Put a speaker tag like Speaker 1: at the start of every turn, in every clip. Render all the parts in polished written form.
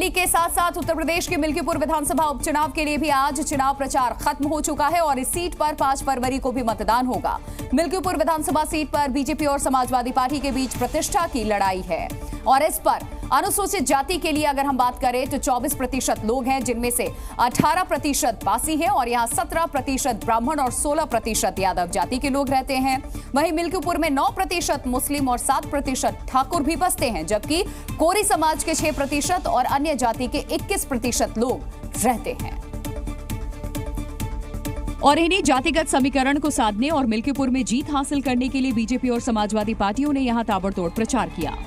Speaker 1: दिल्ली के साथ साथ उत्तर प्रदेश के मिल्कीपुर विधानसभा उपचुनाव के लिए भी आज चुनाव प्रचार खत्म हो चुका है और इस सीट पर 5 फरवरी को भी मतदान होगा। मिल्कीपुर विधानसभा सीट पर बीजेपी और समाजवादी पार्टी के बीच प्रतिष्ठा की लड़ाई है और इस पर अनुसूचित जाति के लिए अगर हम बात करें तो 24% लोग हैं, जिनमें से 18% पासी है और यहाँ 17% ब्राह्मण और 16% यादव जाति के लोग रहते हैं। वहीं मिल्कीपुर में 9% मुस्लिम और 7% ठाकुर भी बसते हैं, जबकि कोरी समाज के 6% और अन्य जाति के 21% लोग रहते हैं। और इन्हीं जातिगत समीकरण को साधने और मिल्कीपुर में जीत हासिल करने के लिए बीजेपी और समाजवादी पार्टियों ने यहां ताबड़तोड़ प्रचार किया।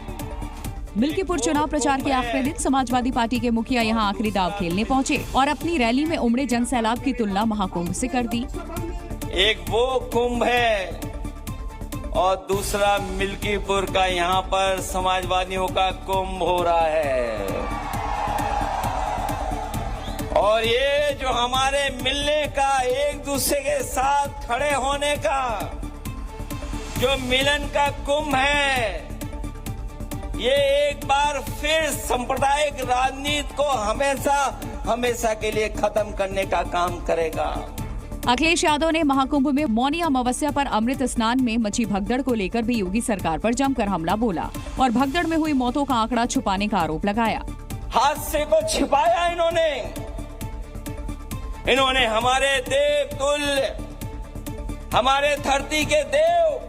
Speaker 1: मिल्कीपुर चुनाव प्रचार के आखिरी दिन समाजवादी पार्टी के मुखिया यहां आखिरी दाव खेलने पहुंचे और अपनी रैली में उमड़े जनसैलाब की तुलना महाकुंभ से कर दी।
Speaker 2: एक वो कुंभ है और दूसरा मिल्कीपुर का यहाँ पर समाजवादियों का कुंभ हो रहा है। और ये जो हमारे मिलने का, एक दूसरे के साथ खड़े होने का जो मिलन का कुंभ है, ये एक बार फिर सांप्रदायिक राजनीति को हमेशा के लिए खत्म करने का काम करेगा।
Speaker 1: अखिलेश यादव ने महाकुंभ में मौनी अमावस्या पर अमृत स्नान में मची भगदड़ को लेकर भी योगी सरकार पर जमकर हमला बोला और भगदड़ में हुई मौतों का आंकड़ा छुपाने का आरोप लगाया।
Speaker 2: हादसे को छिपाया इन्होंने हमारे देव तुल्य, हमारे धरती के देव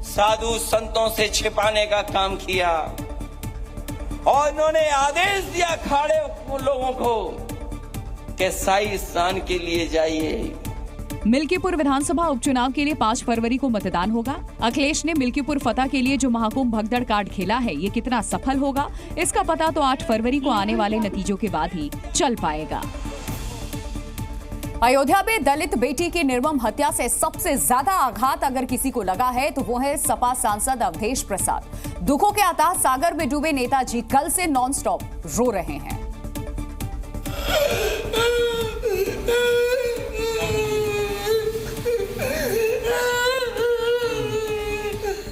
Speaker 2: साधु संतों से छिपाने का काम किया और इन्होंने आदेश दिया अखाड़े लोगों को कि शाही स्नान के लिए जाइए।
Speaker 1: मिल्कीपुर विधानसभा उपचुनाव के लिए 5 फरवरी को मतदान होगा। अखिलेश ने मिल्कीपुर फतह के लिए जो महाकुंभ भगदड़ कार्ड खेला है, ये कितना सफल होगा, इसका पता तो 8 फरवरी को आने वाले नतीजों के बाद ही चल पाएगा। अयोध्या में दलित बेटी की निर्मम हत्या से सबसे ज्यादा आघात अगर किसी को लगा है तो वो है सपा सांसद अवधेश प्रसाद। दुखों के अथाह सागर में डूबे नेताजी कल से नॉनस्टॉप रो रहे हैं।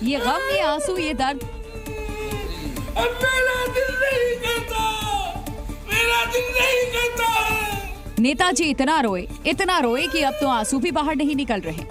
Speaker 1: ये गम, ये आंसू, ये दर्द
Speaker 3: मेरा दिल नहीं करता, मेरा दिल नहीं करता।
Speaker 1: नेताजी इतना रोए कि अब तो आंसू भी बाहर नहीं निकल रहे।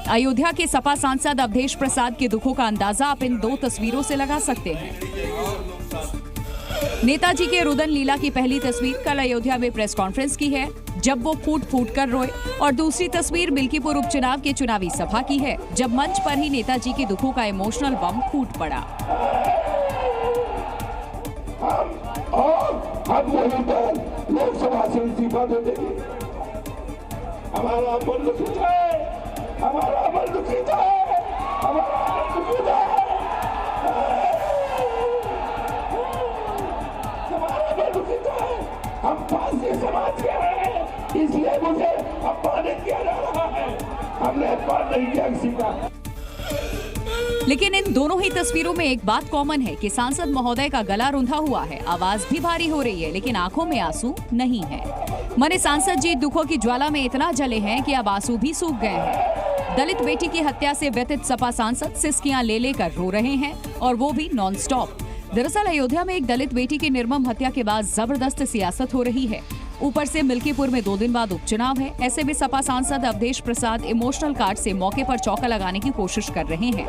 Speaker 1: अयोध्या के सपा सांसद अवधेश प्रसाद के दुखों का अंदाजा आप इन 2 तस्वीरों से लगा सकते हैं। नेताजी के रुदन लीला की पहली तस्वीर कल अयोध्या में प्रेस कॉन्फ्रेंस की है, जब वो फूट कर रोए, और दूसरी तस्वीर मिल्कीपुर उपचुनाव के चुनावी सभा की है, जब मंच पर ही नेताजी के दुखों का इमोशनल बम फूट पड़ा। लोकसभा से इस्तीफा दे देंगे।
Speaker 3: हमारा मन दुखित है, हमारा मन दुखित है, हमारा मन दुखित है, हमारा मन दुखित है। हम पासी समाज के हैं, इसलिए मुझे अपमानित किया जा रहा है। हमने अपमान नहीं किया किसी का।
Speaker 1: लेकिन इन दोनों ही तस्वीरों में एक बात कॉमन है कि सांसद महोदय का गला रुंधा हुआ है, आवाज भी भारी हो रही है, लेकिन आंखों में आंसू नहीं है। माने सांसद जी दुखों की ज्वाला में इतना जले हैं कि अब आंसू भी सूख गए हैं। दलित बेटी की हत्या से व्यथित सपा सांसद सिसकियां ले लेकर रो रहे हैं और वो भी नॉन स्टॉप। दरअसल अयोध्या में एक दलित बेटी की निर्मम हत्या के बाद जबरदस्त सियासत हो रही है। ऊपर से मिल्कीपुर में 2 दिन बाद उपचुनाव है। ऐसे में सपा सांसद अवधेश प्रसाद इमोशनल कार्ड से मौके पर चौका लगाने की कोशिश कर रहे हैं।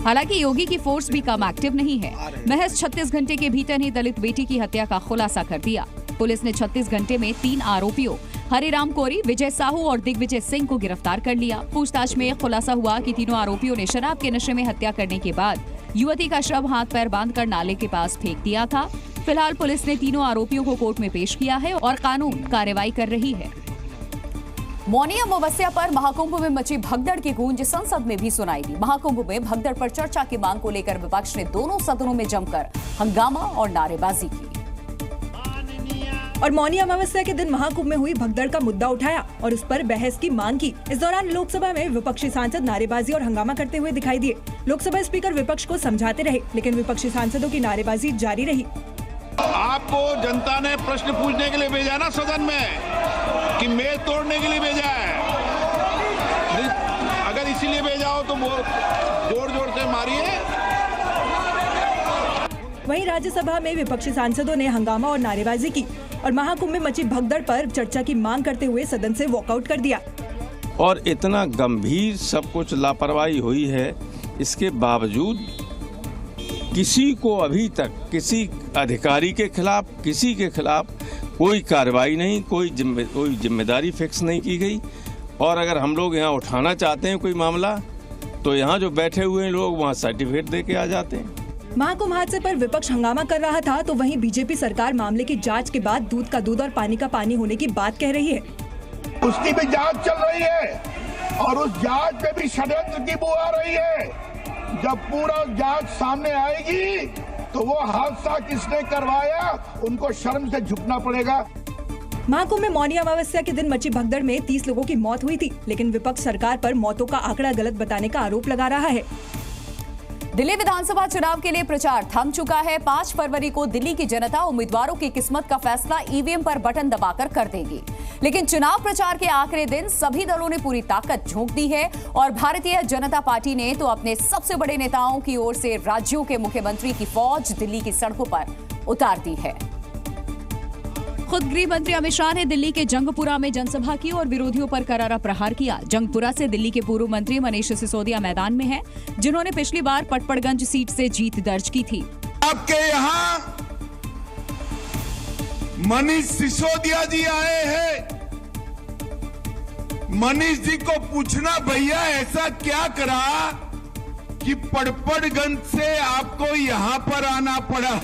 Speaker 1: हालांकि योगी की फोर्स भी कम एक्टिव नहीं है। महज 36 घंटे के भीतर ही दलित बेटी की हत्या का खुलासा कर दिया। पुलिस ने 36 घंटे में 3 आरोपियों हरिराम कोरी, विजय साहू और दिग्विजय सिंह को गिरफ्तार कर लिया। पूछताछ में खुलासा हुआ कि तीनों आरोपियों ने शराब के नशे में हत्या करने के बाद युवती का शव हाथ पैर बांधकर नाले के पास फेंक दिया था। फिलहाल पुलिस ने तीनों आरोपियों को कोर्ट में पेश किया है और कानून कार्रवाई कर रही है। मौनी अमावस्या पर महाकुंभ में मची भगदड़ की गूंज संसद में भी सुनाई दी। महाकुंभ में भगदड़ पर चर्चा की मांग को लेकर विपक्ष ने दोनों सदनों में जमकर हंगामा और नारेबाजी की।
Speaker 4: और मौनी अमावस्या के दिन महाकुंभ में हुई भगदड़ का मुद्दा उठाया और उस पर बहस की मांग की। इस दौरान लोकसभा में विपक्षी सांसद नारेबाजी और हंगामा करते हुए दिखाई दिए। लोकसभा स्पीकर विपक्ष को समझाते रहे, लेकिन विपक्षी सांसदों की नारेबाजी जारी रही।
Speaker 5: आपको जनता ने प्रश्न पूछने के लिए भेजा ना सदन में, कि मेज तोड़ने के लिए भेजा है। अगर इसीलिए भेजा हो तो जोर जोर से मारिए।
Speaker 4: वहीं राज्यसभा में विपक्षी सांसदों ने हंगामा और नारेबाजी की और महाकुंभ में मची भगदड़ पर चर्चा की मांग करते हुए सदन से वॉकआउट कर दिया।
Speaker 2: और इतना गंभीर सब कुछ लापरवाही हुई है, इसके बावजूद किसी को अभी तक किसी अधिकारी के खिलाफ, किसी के खिलाफ कोई कार्रवाई नहीं, कोई जिम्मेदारी फिक्स नहीं की गई। और अगर हम लोग यहाँ उठाना चाहते हैं कोई मामला, तो यहाँ जो बैठे हुए हैं लोग वहाँ सर्टिफिकेट दे के आ जाते हैं।
Speaker 4: महाकुंभ हादसे पर विपक्ष हंगामा कर रहा था, तो वहीं बीजेपी सरकार मामले की जांच के बाद दूध का दूध और पानी का पानी होने की बात कह रही है।
Speaker 3: उसकी भी जांच चल रही है और उस जांच में भी षड्यंत्र की बू आ रही है। जब पूरा जांच सामने आएगी तो वो हादसा किसने करवाया उनको शर्म से झुकना पड़ेगा।
Speaker 4: महाकुंभ में मौनी अमावस्या के दिन मची भगदड़ में 30 लोगों की मौत हुई थी, लेकिन विपक्ष सरकार पर मौतों का आंकड़ा गलत बताने का आरोप लगा रहा है।
Speaker 1: दिल्ली विधानसभा चुनाव के लिए प्रचार थम चुका है। 5 फरवरी को दिल्ली की जनता उम्मीदवारों की किस्मत का फैसला ईवीएम पर बटन दबाकर कर देगी। लेकिन चुनाव प्रचार के आखिरी दिन सभी दलों ने पूरी ताकत झोंक दी है और भारतीय जनता पार्टी ने तो अपने सबसे बड़े नेताओं की ओर से राज्यों के मुख्यमंत्री की फौज दिल्ली की सड़कों पर उतार दी है। खुद गृह मंत्री अमित शाह ने दिल्ली के जंगपुरा में जनसभा की और विरोधियों पर करारा प्रहार किया। जंगपुरा से दिल्ली के पूर्व मंत्री मनीष सिसोदिया मैदान में हैं, जिन्होंने पिछली बार पटपड़गंज सीट से जीत दर्ज की थी।
Speaker 5: आपके यहाँ मनीष सिसोदिया जी आए हैं। मनीष जी को पूछना, भैया ऐसा क्या करा कि पटपड़गंज से आपको यहाँ पर आना पड़ा?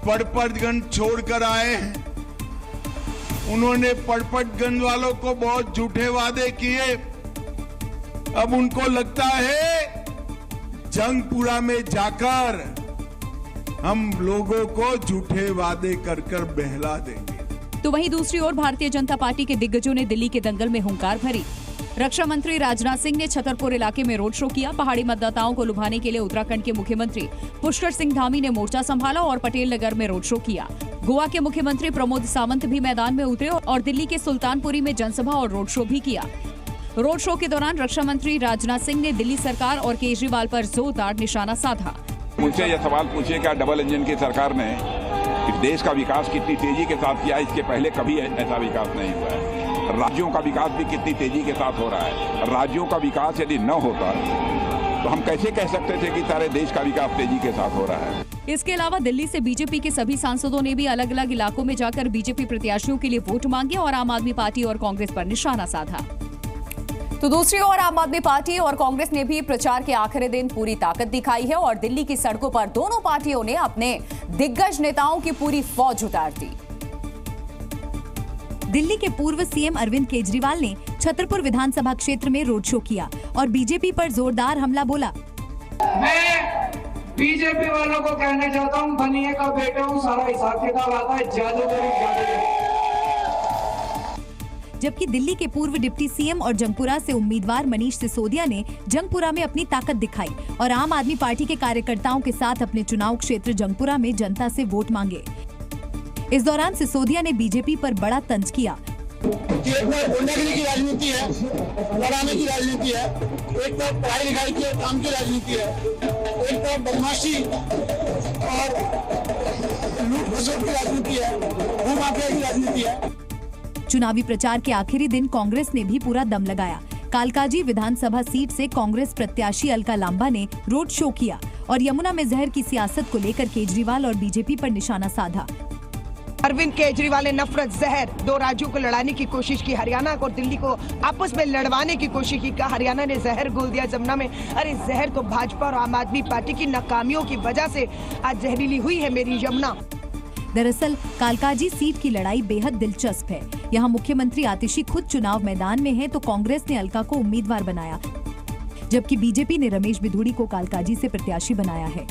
Speaker 5: पटपड़गंज छोड़कर आए। उन्होंने पटपड़गंज वालों को बहुत झूठे वादे किए। अब उनको लगता है जंगपुरा में जाकर हम लोगों को झूठे वादे कर कर बहला देंगे।
Speaker 1: तो वहीं दूसरी ओर भारतीय जनता पार्टी के दिग्गजों ने दिल्ली के दंगल में हुंकार भरी। रक्षा मंत्री राजनाथ सिंह ने छतरपुर इलाके में रोड शो किया। पहाड़ी मतदाताओं को लुभाने के लिए उत्तराखंड के मुख्यमंत्री पुष्कर सिंह धामी ने मोर्चा संभाला और पटेल नगर में रोड शो किया। गोवा के मुख्यमंत्री प्रमोद सावंत भी मैदान में उतरे और दिल्ली के सुल्तानपुरी में जनसभा और रोड शो भी किया। रोड शो के दौरान रक्षा मंत्री राजनाथ सिंह ने दिल्ली सरकार और केजरीवाल पर जोरदार निशाना साधा।
Speaker 6: मुझसे यह सवाल पूछिए, क्या डबल इंजन की सरकार ने इस देश का विकास कितनी तेजी के साथ किया? इसके पहले कभी ऐसा विकास नहीं हुआ है। राज्यों का विकास भी कितनी तेजी के साथ हो रहा है। राज्यों का विकास यदि न होता तो हम कैसे कह सकते थे कि सारे देश का विकास तेजी के साथ हो रहा है।
Speaker 1: इसके अलावा दिल्ली से बीजेपी के सभी सांसदों ने भी अलग अलग इलाकों में जाकर बीजेपी प्रत्याशियों के लिए वोट मांगे और आम आदमी पार्टी और कांग्रेस पर निशाना साधा। तो दूसरी ओर आम आदमी पार्टी और कांग्रेस ने भी प्रचार के आखिरी दिन पूरी ताकत दिखाई है और दिल्ली की सड़कों पर दोनों पार्टियों ने अपने दिग्गज नेताओं की पूरी फौज उतार दी।
Speaker 7: दिल्ली के पूर्व सीएम अरविंद केजरीवाल ने छतरपुर विधानसभा क्षेत्र में रोड शो किया और बीजेपी पर जोरदार हमला बोला।
Speaker 8: मैं बीजेपी वालों को कहना चाहता हूँ, बनिए का बेटा हूँ, सारा हिसाब किताब आता है, जादूगरी।
Speaker 7: जबकि दिल्ली के पूर्व डिप्टी सीएम और जंगपुरा से उम्मीदवार मनीष सिसोदिया ने जंगपुरा में अपनी ताकत दिखाई और आम आदमी पार्टी के कार्यकर्ताओं के साथ अपने चुनाव क्षेत्र जंगपुरा में जनता से वोट मांगे। इस दौरान सिसोदिया ने बीजेपी पर बड़ा तंज किया।
Speaker 9: गुंडागिरी की राजनीति है, लड़ाने की राजनीति है, एक तरफ पढ़ाई लिखाई की काम की राजनीति है, एक तरफ बदमाशी और लूट खसोट की राजनीति है, भूमाफिया की राजनीति है।
Speaker 7: चुनावी प्रचार के आखिरी दिन कांग्रेस ने भी पूरा दम लगाया। कालकाजी विधानसभा सीट से कांग्रेस प्रत्याशी अलका लांबा ने रोड शो किया और यमुना में जहर की सियासत को लेकर केजरीवाल और बीजेपी पर निशाना साधा।
Speaker 10: अरविंद केजरीवाल ने नफरत जहर, दो राज्यों को लड़ाने की कोशिश की, हरियाणा और दिल्ली को आपस में लड़वाने की कोशिश की। हरियाणा ने जहर घोल दिया जमुना में। अरे जहर तो भाजपा और आम आदमी पार्टी की नाकामियों की वजह से आज जहरीली हुई है मेरी यमुना।
Speaker 7: दरअसल कालकाजी सीट की लड़ाई बेहद दिलचस्प है। यहाँ मुख्यमंत्री आतिशी खुद चुनाव मैदान में है तो कांग्रेस ने अलका को उम्मीदवार बनाया, जबकि बीजेपी ने रमेश बिधूड़ी को कालकाजी से प्रत्याशी बनाया है।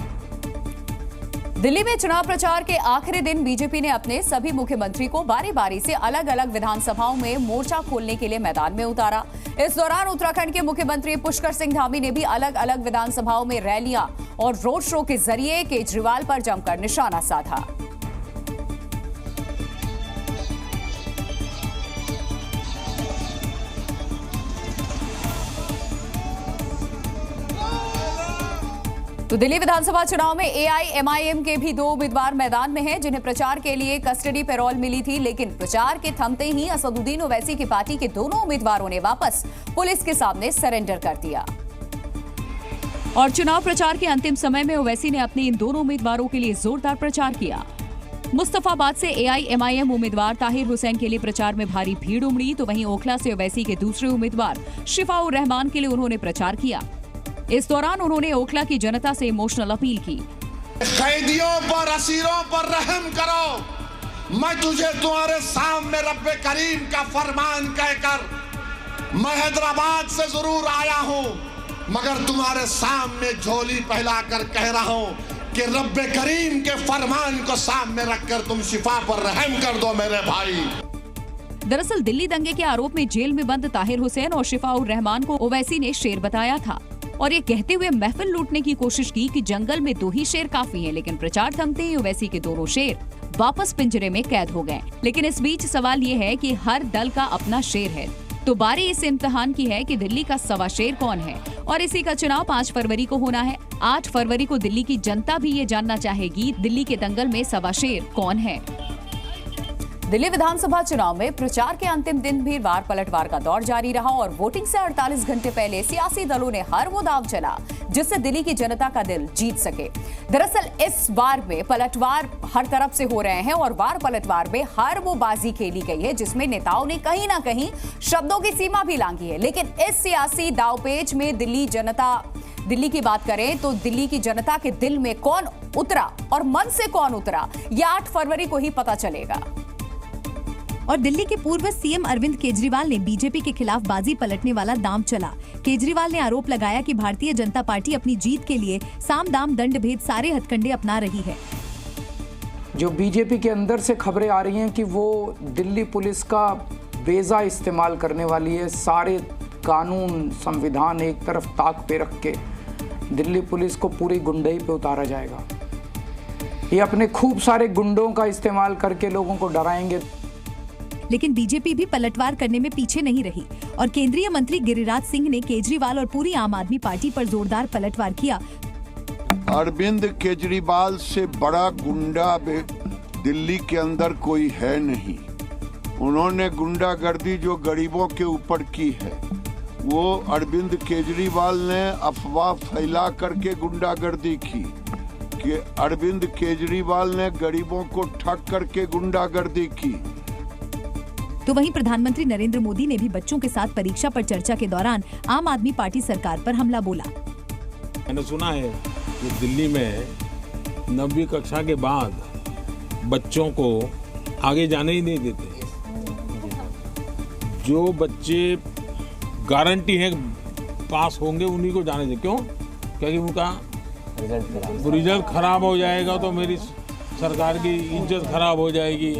Speaker 1: दिल्ली में चुनाव प्रचार के आखिरी दिन बीजेपी ने अपने सभी मुख्यमंत्री को बारी बारी से अलग अलग विधानसभाओं में मोर्चा खोलने के लिए मैदान में उतारा। इस दौरान उत्तराखंड के मुख्यमंत्री पुष्कर सिंह धामी ने भी अलग अलग विधानसभाओं में रैलियां और रोड शो के जरिए केजरीवाल पर जमकर निशाना साधा। तो दिल्ली विधानसभा चुनाव में एआईएमआईएम के भी 2 उम्मीदवार मैदान में हैं, जिन्हें प्रचार के लिए कस्टडी पैरोल मिली थी, लेकिन प्रचार के थमते ही असदुद्दीन ओवैसी की पार्टी के दोनों उम्मीदवारों ने वापस पुलिस के सामने सरेंडर कर दिया। और चुनाव प्रचार के अंतिम समय में ओवैसी ने अपने इन दोनों उम्मीदवारों के लिए जोरदार प्रचार किया। मुस्तफाबाद से एआईएमआईएम उम्मीदवार ताहिर हुसैन के लिए प्रचार में भारी भीड़ उमड़ी, तो वहीं ओखला से ओवैसी के दूसरे उम्मीदवार शिफाउर रहमान के लिए उन्होंने प्रचार किया। इस दौरान उन्होंने ओखला की जनता से इमोशनल अपील की।
Speaker 9: कैदियों पर, असीरों पर रहम करो। मैं तुझे तुम्हारे सामने रब्बे करीम का फरमान कहकर मैं हैदराबाद से जरूर आया हूं, मगर तुम्हारे सामने झोली फैलाकर कह रहा हूं कि रब्बे करीम के फरमान को सामने रखकर तुम शिफा पर रहम कर दो मेरे भाई।
Speaker 1: दरअसल दिल्ली दंगे के आरोप में जेल में बंद ताहिर हुसैन और शिफाउर रहमान को ओवैसी ने शेर बताया था और ये कहते हुए महफिल लूटने की कोशिश की कि जंगल में 2 ही शेर काफी हैं, लेकिन प्रचार थमते ही ओवैसी के दोनों शेर वापस पिंजरे में कैद हो गए। लेकिन इस बीच सवाल ये है कि हर दल का अपना शेर है, तो बारी इस इम्तिहान की है कि दिल्ली का सवा शेर कौन है। और इसी का चुनाव 5 फरवरी को होना है। 8 फरवरी को दिल्ली की जनता भी ये जानना चाहेगी दिल्ली के दंगल में सवा शेर कौन है। दिल्ली विधानसभा चुनाव में प्रचार के अंतिम दिन भी वार पलटवार का दौर जारी रहा और वोटिंग से 48 घंटे पहले सियासी दलों ने हर वो दांव चला जिससे दिल्ली की जनता का दिल जीत सके। दरअसल इस बार में पलटवार हर तरफ से हो रहे हैं और वार पलटवार में हर वो बाजी खेली गई है जिसमें नेताओं ने कहीं ना कहीं शब्दों की सीमा भी लांघी है। लेकिन इस सियासी दावपेच में दिल्ली की बात करें तो दिल्ली की जनता के दिल में कौन उतरा और मन से कौन उतरा, यह 8 फरवरी को ही पता चलेगा।
Speaker 7: और दिल्ली के पूर्व सीएम अरविंद केजरीवाल ने बीजेपी के खिलाफ बाजी पलटने वाला दांव चला। केजरीवाल ने आरोप लगाया कि भारतीय जनता पार्टी अपनी जीत के लिए साम दाम दंड भेद सारे हथकंडे अपना रही है।
Speaker 11: जो बीजेपी के अंदर से खबरें आ रही हैं कि वो दिल्ली पुलिस का बेजा इस्तेमाल करने वाली है, सारे कानून संविधान एक तरफ ताक पे रख के दिल्ली पुलिस को पूरी गुंडई पे उतारा जाएगा। ये अपने खूब सारे गुंडों का इस्तेमाल करके लोगों को डराएंगे।
Speaker 7: लेकिन बीजेपी भी पलटवार करने में पीछे नहीं रही और केंद्रीय मंत्री गिरिराज सिंह ने केजरीवाल और पूरी आम आदमी पार्टी पर जोरदार पलटवार किया।
Speaker 5: अरविंद केजरीवाल से बड़ा गुंडा दिल्ली के अंदर कोई है नहीं। उन्होंने गुंडागर्दी जो गरीबों के ऊपर की है, वो अरविंद केजरीवाल ने अफवाह फैला करके गुंडागर्दी की कि अरविंद केजरीवाल ने गरीबों को ठग करके गुंडागर्दी की।
Speaker 7: तो वहीं प्रधानमंत्री नरेंद्र मोदी ने भी बच्चों के साथ परीक्षा पर चर्चा के दौरान आम आदमी पार्टी सरकार पर हमला बोला।
Speaker 12: मैंने सुना है कि दिल्ली में 9वीं कक्षा के बाद बच्चों को आगे जाने ही नहीं देते। जो बच्चे गारंटी है पास होंगे उन्हीं को जाने देते। क्यों? क्योंकि उनका रिजल्ट खराब हो जाएगा तो मेरी सरकार की इज्जत खराब हो जाएगी।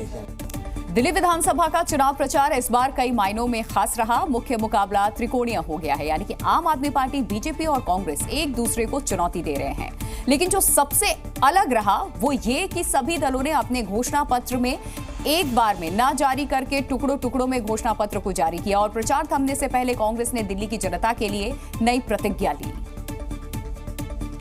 Speaker 1: दिल्ली विधानसभा का चुनाव प्रचार इस बार कई मायनों में खास रहा। मुख्य मुकाबला त्रिकोणीय हो गया है, यानी कि आम आदमी पार्टी, बीजेपी और कांग्रेस एक दूसरे को चुनौती दे रहे हैं। लेकिन जो सबसे अलग रहा वो ये कि सभी दलों ने अपने घोषणा पत्र में एक बार में ना जारी करके टुकड़ों टुकड़ों में घोषणा पत्र को जारी किया और प्रचार थमने से पहले कांग्रेस ने दिल्ली की जनता के लिए नई प्रतिज्ञा ली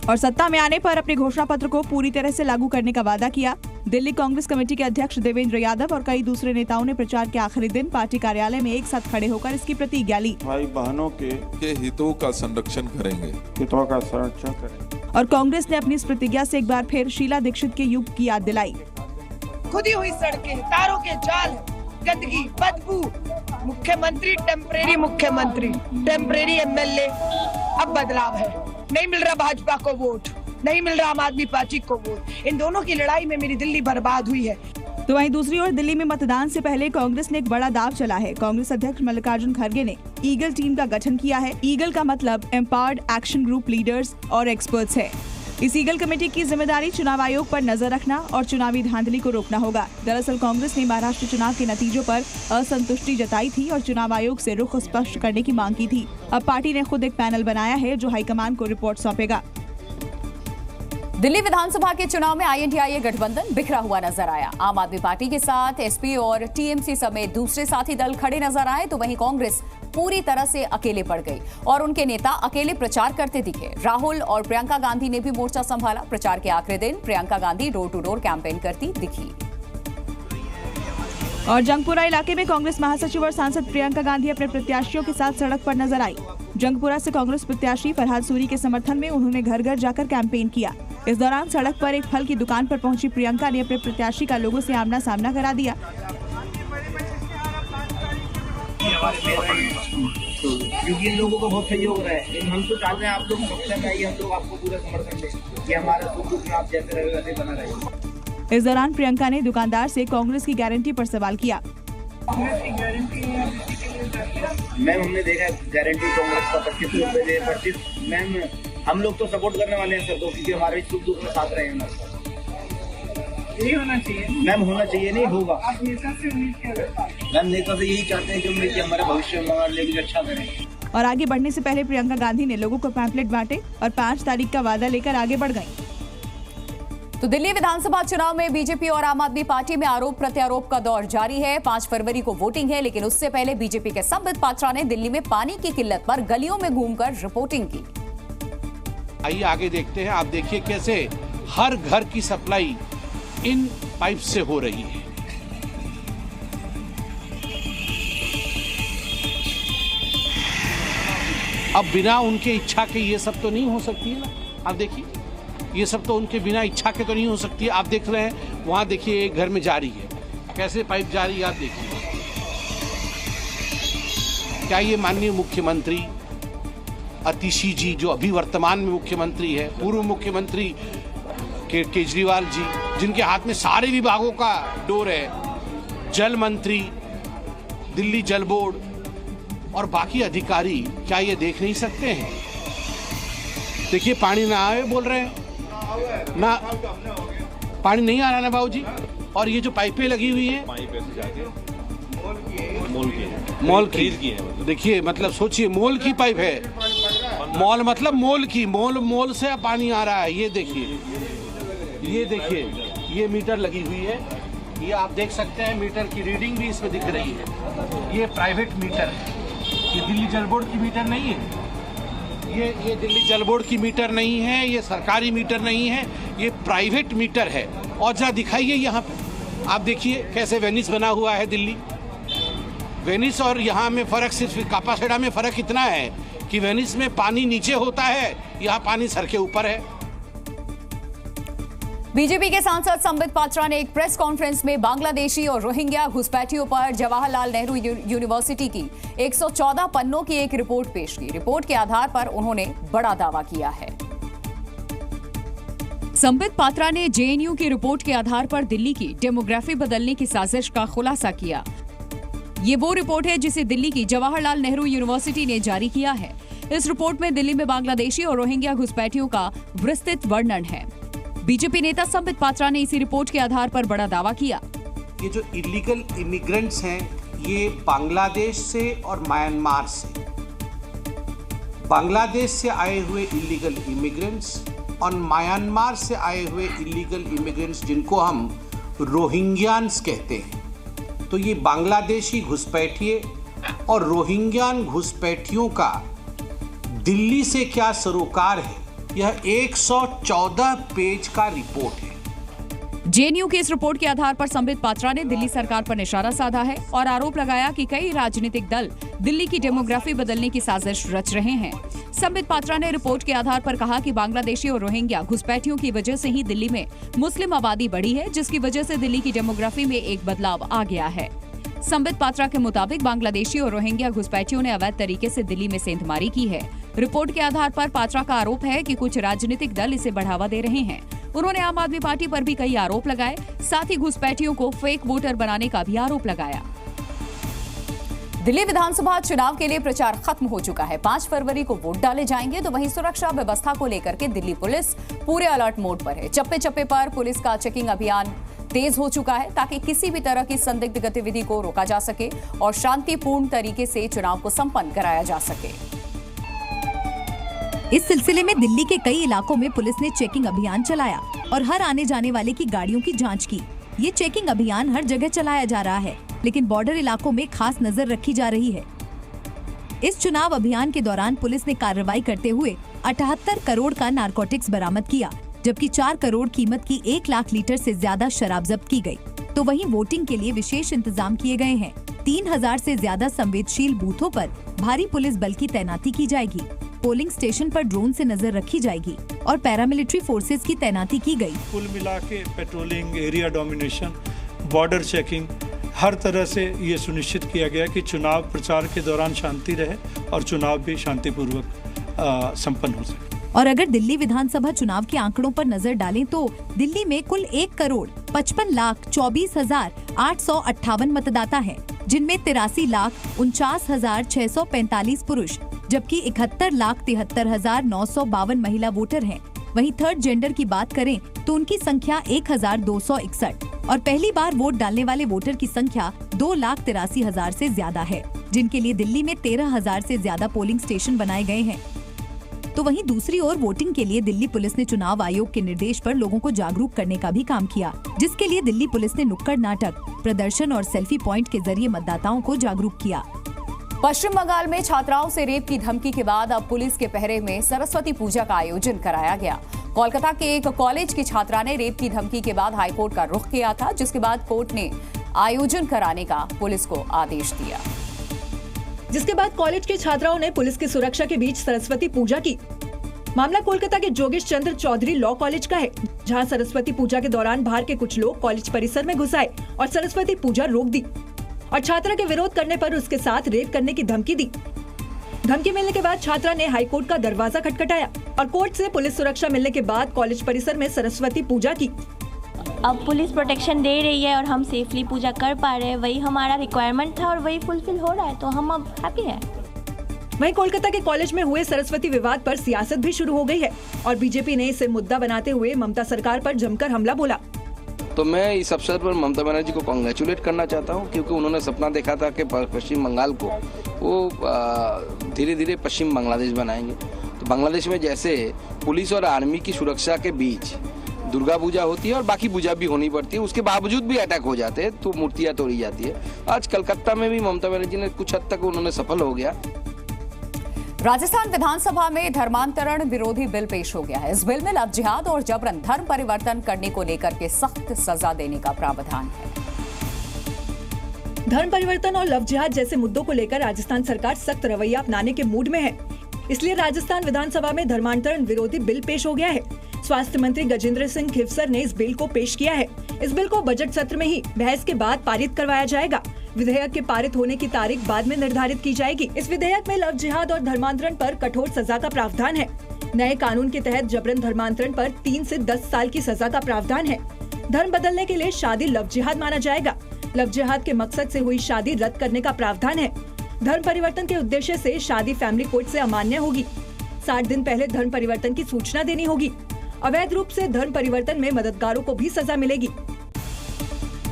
Speaker 13: और सत्ता में आने पर अपने घोषणा पत्र को पूरी तरह से लागू करने का वादा किया। दिल्ली कांग्रेस कमेटी के अध्यक्ष देवेंद्र यादव और कई दूसरे नेताओं ने प्रचार के आखिरी दिन पार्टी कार्यालय में एक साथ खड़े होकर इसकी प्रतिज्ञा ली।
Speaker 14: भाई बहनों के हितों का संरक्षण करेंगे, हितों का संरक्षण करेंगे।
Speaker 13: और कांग्रेस ने अपनी इस प्रतिज्ञा से एक बार फिर शीला दीक्षित के युग की याद दिलाई।
Speaker 10: खुदी हुई सड़कें, तारों के जाल, गंदगी, बदबू, मुख्यमंत्री टेम्परेरी मुख्यमंत्री, टेम्परेरी एमएलए, अब बदलाव है। नहीं मिल रहा भाजपा को वोट, नहीं मिल रहा आम आदमी पार्टी को वोट। इन दोनों की लड़ाई में मेरी दिल्ली बर्बाद हुई है।
Speaker 13: तो वहीं दूसरी ओर दिल्ली में मतदान से पहले कांग्रेस ने एक बड़ा दाव चला है। कांग्रेस अध्यक्ष मल्लिकार्जुन खड़गे ने ईगल टीम का गठन किया है। ईगल का मतलब एम्पावर्ड एक्शन ग्रुप लीडर्स और एक्सपर्ट्स है। इस ईगल कमेटी की जिम्मेदारी चुनाव आयोग पर नजर रखना और चुनावी धांधली को रोकना होगा। दरअसल कांग्रेस ने महाराष्ट्र चुनाव के नतीजों पर असंतुष्टि जताई थी और चुनाव आयोग से रुख स्पष्ट करने की मांग की थी। अब पार्टी ने खुद एक पैनल बनाया है जो हाईकमान को रिपोर्ट सौंपेगा।
Speaker 1: दिल्ली विधानसभा के चुनाव में INDIA गठबंधन बिखरा हुआ नजर आया। आम आदमी पार्टी के साथ SP और TMC समेत दूसरे साथी दल खड़े नजर आए, तो वहीं कांग्रेस पूरी तरह से अकेले पड़ गई और उनके नेता अकेले प्रचार करते दिखे। राहुल और प्रियंका गांधी ने भी मोर्चा संभाला। प्रचार के आखिरी दिन Priyanka Gandhi door to door campaign करती दिखी।
Speaker 13: और जंगपुरा इलाके में कांग्रेस महासचिव और सांसद प्रियंका गांधी अपने प्रत्याशियों के साथ सड़क पर नजर आई। जंगपुरा से कांग्रेस प्रत्याशी फरहाद सूरी के समर्थन में उन्होंने घर घर जाकर कैंपेन किया। इस दौरान सड़क पर एक फल की दुकान पर पहुंची प्रियंका ने अपने प्रत्याशी का लोगों से आमना सामना करा दिया।
Speaker 15: क्योंकि इन लोगों को बहुत सहयोग हो रहा है, हम तो चाहते हैं आप लोग सक्षम आइए, हम लोग आपको पूरा समर्थन दें कि हमारा सुख आप जैसे रहे वैसे बना रहे।
Speaker 13: इस दौरान प्रियंका ने दुकानदार से कांग्रेस की गारंटी पर सवाल किया।
Speaker 15: मैम हमने देखा गारंटी कांग्रेस का 25 रुपए दे 25। मैम हम लोग तो सपोर्ट करने वाले हैं सबको, क्योंकि हमारे सुख दुख में साथ रहे हैं। यही होना चाहिए मैम, होना चाहिए नहीं होगा। आप नेता से उम्मीद क्या करते हैं? मैम नेता से यही चाहते हैं कि हमारे भविष्य में हमारे लिए भी अच्छा करें।
Speaker 13: और आगे बढ़ने से पहले प्रियंका गांधी ने लोगों को पैम्फलेट बांटे और 5 तारीख का वादा लेकर आगे बढ़ गयी।
Speaker 1: तो दिल्ली विधानसभा चुनाव में बीजेपी और आम आदमी पार्टी में आरोप प्रत्यारोप का दौर जारी है। 5 फरवरी को वोटिंग है, लेकिन उससे पहले बीजेपी के संबित पात्रा ने दिल्ली में पानी की किल्लत पर गलियों में घूमकर रिपोर्टिंग की।
Speaker 16: आइए आगे देखते हैं। आप देखिए कैसे हर घर की सप्लाई इन पाइप से हो रही है। अब बिना उनके इच्छा के ये सब तो नहीं हो सकती है ना। आप देखिए ये सब तो उनके बिना इच्छा के तो नहीं हो सकती है। आप देख रहे हैं वहां देखिए एक घर में जा रही है, कैसे पाइप जा रही है आप देखिए। क्या ये माननीय मुख्यमंत्री अतिशी जी जो अभी वर्तमान में मुख्यमंत्री है, पूर्व मुख्यमंत्री केजरीवाल जी जिनके हाथ में सारे विभागों का डोर है, जल मंत्री, दिल्ली जल बोर्ड और बाकी अधिकारी क्या ये देख नहीं सकते हैं? देखिए पानी ना आए बोल रहे हैं ना, पानी नहीं आ रहा ना बाबूजी। और ये जो पाइपें लगी हुई है मॉल की देखिए, मतलब सोचिए मॉल की पाइप है। मॉल मतलब मॉल की, मॉल से पानी आ रहा है। ये देखिए ये मीटर लगी हुई है, ये आप देख सकते हैं। मीटर की रीडिंग भी इसमें दिख रही है। ये प्राइवेट मीटर है, ये दिल्ली जल बोर्ड की मीटर नहीं है। ये दिल्ली जल बोर्ड की मीटर नहीं है, ये सरकारी मीटर नहीं है, ये प्राइवेट मीटर है। और जरा दिखाइए यहाँ पे, आप देखिए कैसे वेनिस बना हुआ है दिल्ली। वेनिस और यहाँ में फर्क सिर्फ कापासेडा में फर्क इतना है कि वेनिस में पानी नीचे होता है, यहाँ पानी सर के ऊपर है।
Speaker 1: बीजेपी के सांसद संबित पात्रा ने एक प्रेस कॉन्फ्रेंस में बांग्लादेशी और रोहिंग्या घुसपैठियों पर जवाहरलाल नेहरू यूनिवर्सिटी की 114 पन्नों की एक रिपोर्ट पेश की। रिपोर्ट के आधार पर उन्होंने बड़ा दावा किया है। संबित पात्रा ने JNU की रिपोर्ट के आधार पर दिल्ली की डेमोग्राफी बदलने की साजिश का खुलासा किया। ये वो रिपोर्ट है जिसे दिल्ली की जवाहरलाल नेहरू यूनिवर्सिटी ने जारी किया है। इस रिपोर्ट में दिल्ली में बांग्लादेशी और रोहिंग्या घुसपैठियों का विस्तृत वर्णन है। बीजेपी नेता संबित पात्रा ने इसी रिपोर्ट के आधार पर बड़ा दावा किया।
Speaker 16: ये जो इलीगल इमिग्रेंट्स हैं, ये बांग्लादेश से और म्यांमार से, बांग्लादेश से आए हुए इलीगल इमिग्रेंट्स और म्यांमार से आए हुए इलीगल इमिग्रेंट्स जिनको हम रोहिंग्यान्स कहते हैं। तो ये बांग्लादेशी घुसपैठिए और रोहिंग्यान घुसपैठियों का दिल्ली से क्या सरोकार है, यह 114 पेज का रिपोर्ट है।
Speaker 1: JNU की इस रिपोर्ट के आधार पर संबित पात्रा ने दिल्ली सरकार पर निशाना साधा है और आरोप लगाया कि कई राजनीतिक दल दिल्ली की डेमोग्राफी बदलने की साजिश रच रहे हैं। संबित पात्रा ने रिपोर्ट के आधार पर कहा कि बांग्लादेशी और रोहिंग्या घुसपैठियों की वजह से ही दिल्ली में मुस्लिम आबादी बढ़ी है, जिसकी वजह से दिल्ली की डेमोग्राफी में एक बदलाव आ गया है। संबित पात्रा के मुताबिक बांग्लादेशी और रोहिंग्या घुसपैठियों ने अवैध तरीके से दिल्ली में सेंधमारी की है। रिपोर्ट के आधार पर पात्रा का आरोप है कि कुछ राजनीतिक दल इसे बढ़ावा दे रहे हैं। उन्होंने आम आदमी पार्टी पर भी कई आरोप लगाए, साथ ही घुसपैठियों को फेक वोटर बनाने का भी आरोप लगाया। दिल्ली विधानसभा चुनाव के लिए प्रचार खत्म हो चुका है। 5 फरवरी को वोट डाले जाएंगे, तो वहीं सुरक्षा व्यवस्था को लेकर के दिल्ली पुलिस पूरे अलर्ट मोड पर है। चप्पे चप्पे पर पुलिस का चेकिंग अभियान तेज हो चुका है ताकि किसी भी तरह की संदिग्ध गतिविधि को रोका जा सके और शांतिपूर्ण तरीके से चुनाव को संपन्न कराया जा सके।
Speaker 7: इस सिलसिले में दिल्ली के कई इलाकों में पुलिस ने चेकिंग अभियान चलाया और हर आने जाने वाले की गाड़ियों की जांच की। ये चेकिंग अभियान हर जगह चलाया जा रहा है, लेकिन बॉर्डर इलाकों में खास नजर रखी जा रही है। इस चुनाव अभियान के दौरान पुलिस ने कार्रवाई करते हुए 78 करोड़ का नारकोटिक्स बरामद किया, जबकि 4 करोड़ कीमत की 1 लाख लीटर से ज्यादा शराब जब्त की गई। तो वहीं वोटिंग के लिए विशेष इंतजाम किए गए हैं। 3000 से ज्यादा संवेदनशील बूथों पर भारी पुलिस बल की तैनाती की जाएगी। पोलिंग स्टेशन पर ड्रोन से नजर रखी जाएगी और पैरामिलिट्री फोर्सेस की तैनाती की गई।
Speaker 17: कुल मिला के patrolling, area domination, border checking, हर तरह से ये सुनिश्चित किया गया कि चुनाव प्रचार के दौरान शांति रहे और चुनाव भी शांतिपूर्वक संपन्न हो सके।
Speaker 7: और अगर दिल्ली विधानसभा चुनाव के आंकड़ों पर नजर डालें तो दिल्ली में कुल 1,55,24,858 मतदाता हैं, जिनमें 83,49,645 पुरुष जबकि 71,73,952 महिला वोटर हैं। वहीं थर्ड जेंडर की बात करें तो उनकी संख्या 1,261 और पहली बार वोट डालने वाले वोटर की संख्या 2,83,000 से ज्यादा है, जिनके लिए दिल्ली में 13,000 से ज्यादा पोलिंग स्टेशन बनाए गए हैं। तो वहीं दूसरी ओर वोटिंग के लिए दिल्ली पुलिस ने चुनाव आयोग के निर्देश पर लोगों को जागरूक करने का भी काम किया, जिसके लिए दिल्ली पुलिस ने नुक्कड़ नाटक, प्रदर्शन और सेल्फी पॉइंट के जरिए मतदाताओं को जागरूक किया।
Speaker 1: पश्चिम बंगाल में छात्राओं से रेप की धमकी के बाद अब पुलिस के पहरे में सरस्वती पूजा का आयोजन कराया गया। कोलकाता के एक कॉलेज की छात्रा ने रेप की धमकी के बाद हाईकोर्ट का रुख किया था, जिसके बाद कोर्ट ने आयोजन कराने का पुलिस को आदेश दिया।
Speaker 4: जिसके बाद कॉलेज के छात्राओं ने पुलिस की सुरक्षा के बीच सरस्वती पूजा की। मामला कोलकाता के जोगेश चंद्र चौधरी लॉ कॉलेज का है, जहां सरस्वती पूजा के दौरान बाहर के कुछ लोग कॉलेज परिसर में घुस आए और सरस्वती पूजा रोक दी और छात्रा के विरोध करने पर उसके साथ रेप करने की धमकी दी। धमकी मिलने के बाद छात्रा ने हाईकोर्ट का दरवाजा खटखटाया और कोर्ट से पुलिस सुरक्षा मिलने के बाद कॉलेज परिसर में सरस्वती पूजा की।
Speaker 18: अब पुलिस प्रोटेक्शन दे रही है और हम सेफली पूजा कर पा रहे हैं, वही हमारा रिक्वायरमेंट था और वही फुलफिल हो रहा है, तो हम अब हैप्पी हैं।
Speaker 4: वहीं कोलकाता के कॉलेज में हुए सरस्वती विवाद पर सियासत भी शुरू हो गई है और बीजेपी ने इसे मुद्दा बनाते हुए ममता सरकार पर जमकर हमला बोला।
Speaker 19: तो मैं इस अवसर पर ममता बनर्जी को कांग्रेचुलेट करना चाहता हूं, क्योंकि उन्होंने सपना देखा था कि पश्चिम बंगाल को वो धीरे धीरे पश्चिम बांग्लादेश बनाएंगे। तो बांग्लादेश में जैसे पुलिस और आर्मी की सुरक्षा के बीच दुर्गा पूजा होती है और बाकी पूजा भी होनी पड़ती है, उसके बावजूद भी अटैक हो जाते हैं तो मूर्तियां तोड़ी जाती है। आज कलकत्ता में भी ममता बनर्जी ने कुछ हद तक उन्होंने सफल हो गया।
Speaker 1: राजस्थान विधानसभा में धर्मांतरण विरोधी बिल पेश हो गया है। इस बिल में लव जिहाद और जबरन धर्म परिवर्तन करने को लेकर के सख्त सजा देने का प्रावधान है।
Speaker 4: धर्म परिवर्तन और लव जिहाद जैसे मुद्दों को लेकर राजस्थान सरकार सख्त रवैया अपनाने के मूड में है, इसलिए राजस्थान विधानसभा में धर्मांतरण विरोधी बिल पेश हो गया है। स्वास्थ्य मंत्री गजेंद्र सिंह खिवसर ने इस बिल को पेश किया है। इस बिल को बजट सत्र में ही बहस के बाद पारित करवाया जाएगा। विधेयक के पारित होने की तारीख बाद में निर्धारित की जाएगी। इस विधेयक में लव जिहाद और धर्मांतरण पर कठोर सजा का प्रावधान है। नए कानून के तहत जबरन धर्मांतरण पर 3 से 10 साल की सजा का प्रावधान है। धर्म बदलने के लिए शादी लव जिहाद माना जाएगा। लव जिहाद के मकसद से हुई शादी रद्द करने का प्रावधान है। धर्म परिवर्तन के उद्देश्य से शादी फैमिली कोर्ट से अमान्य होगी। 60 दिन पहले धर्म परिवर्तन की सूचना देनी होगी। अवैध रूप से धर्म परिवर्तन में मददगारों को भी सजा मिलेगी।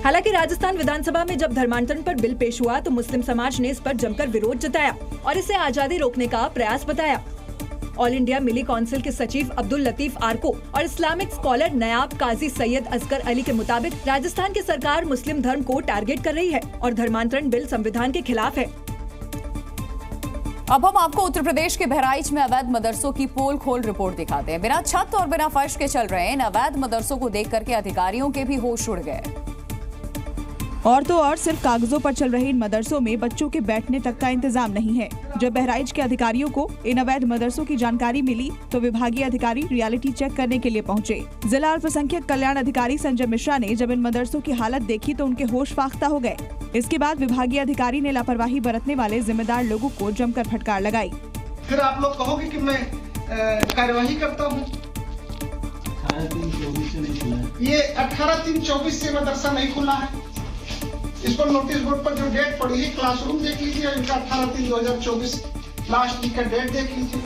Speaker 4: हालांकि राजस्थान विधानसभा में जब धर्मांतरण पर बिल पेश हुआ तो मुस्लिम समाज ने इस पर जमकर विरोध जताया और इसे आजादी रोकने का प्रयास बताया। ऑल इंडिया मिली काउंसिल के सचिव अब्दुल लतीफ आर्को और इस्लामिक स्कॉलर नायाब काजी सैयद असगर अली के मुताबिक राजस्थान की सरकार मुस्लिम धर्म को टारगेट कर रही है और धर्मांतरण बिल संविधान के खिलाफ है।
Speaker 1: अब हम आपको उत्तर प्रदेश के बहराइच में अवैध मदरसों की पोल खोल रिपोर्ट दिखाते हैं। बिना छत और बिना फर्श के चल रहे इन अवैध मदरसों को देख करके अधिकारियों के भी होश उड़ गए।
Speaker 13: और तो और सिर्फ कागजों पर चल रहे इन मदरसों में बच्चों के बैठने तक का इंतजाम नहीं है। जब बहराइच के अधिकारियों को इन अवैध मदरसों की जानकारी मिली तो विभागीय अधिकारी रियलिटी चेक करने के लिए पहुंचे। जिला अल्पसंख्यक कल्याण अधिकारी संजय मिश्रा ने जब इन मदरसों की हालत देखी तो उनके होश फाख्ता हो गए। इसके बाद विभागीय अधिकारी ने लापरवाही बरतने वाले जिम्मेदार लोगों को जमकर फटकार लगाई।
Speaker 20: फिर आप लोग कहोगे कि मैं कार्यवाही करता हूँ। ये 18/3/24 से मदरसा नहीं खुला है। इस प्रिंसिपल नोटिस बोर्ड पर जो डेट पड़ी है, क्लासरूम देख लीजिए, इनका 18/3/2024 लास्ट वीक का डेट देख लीजिए।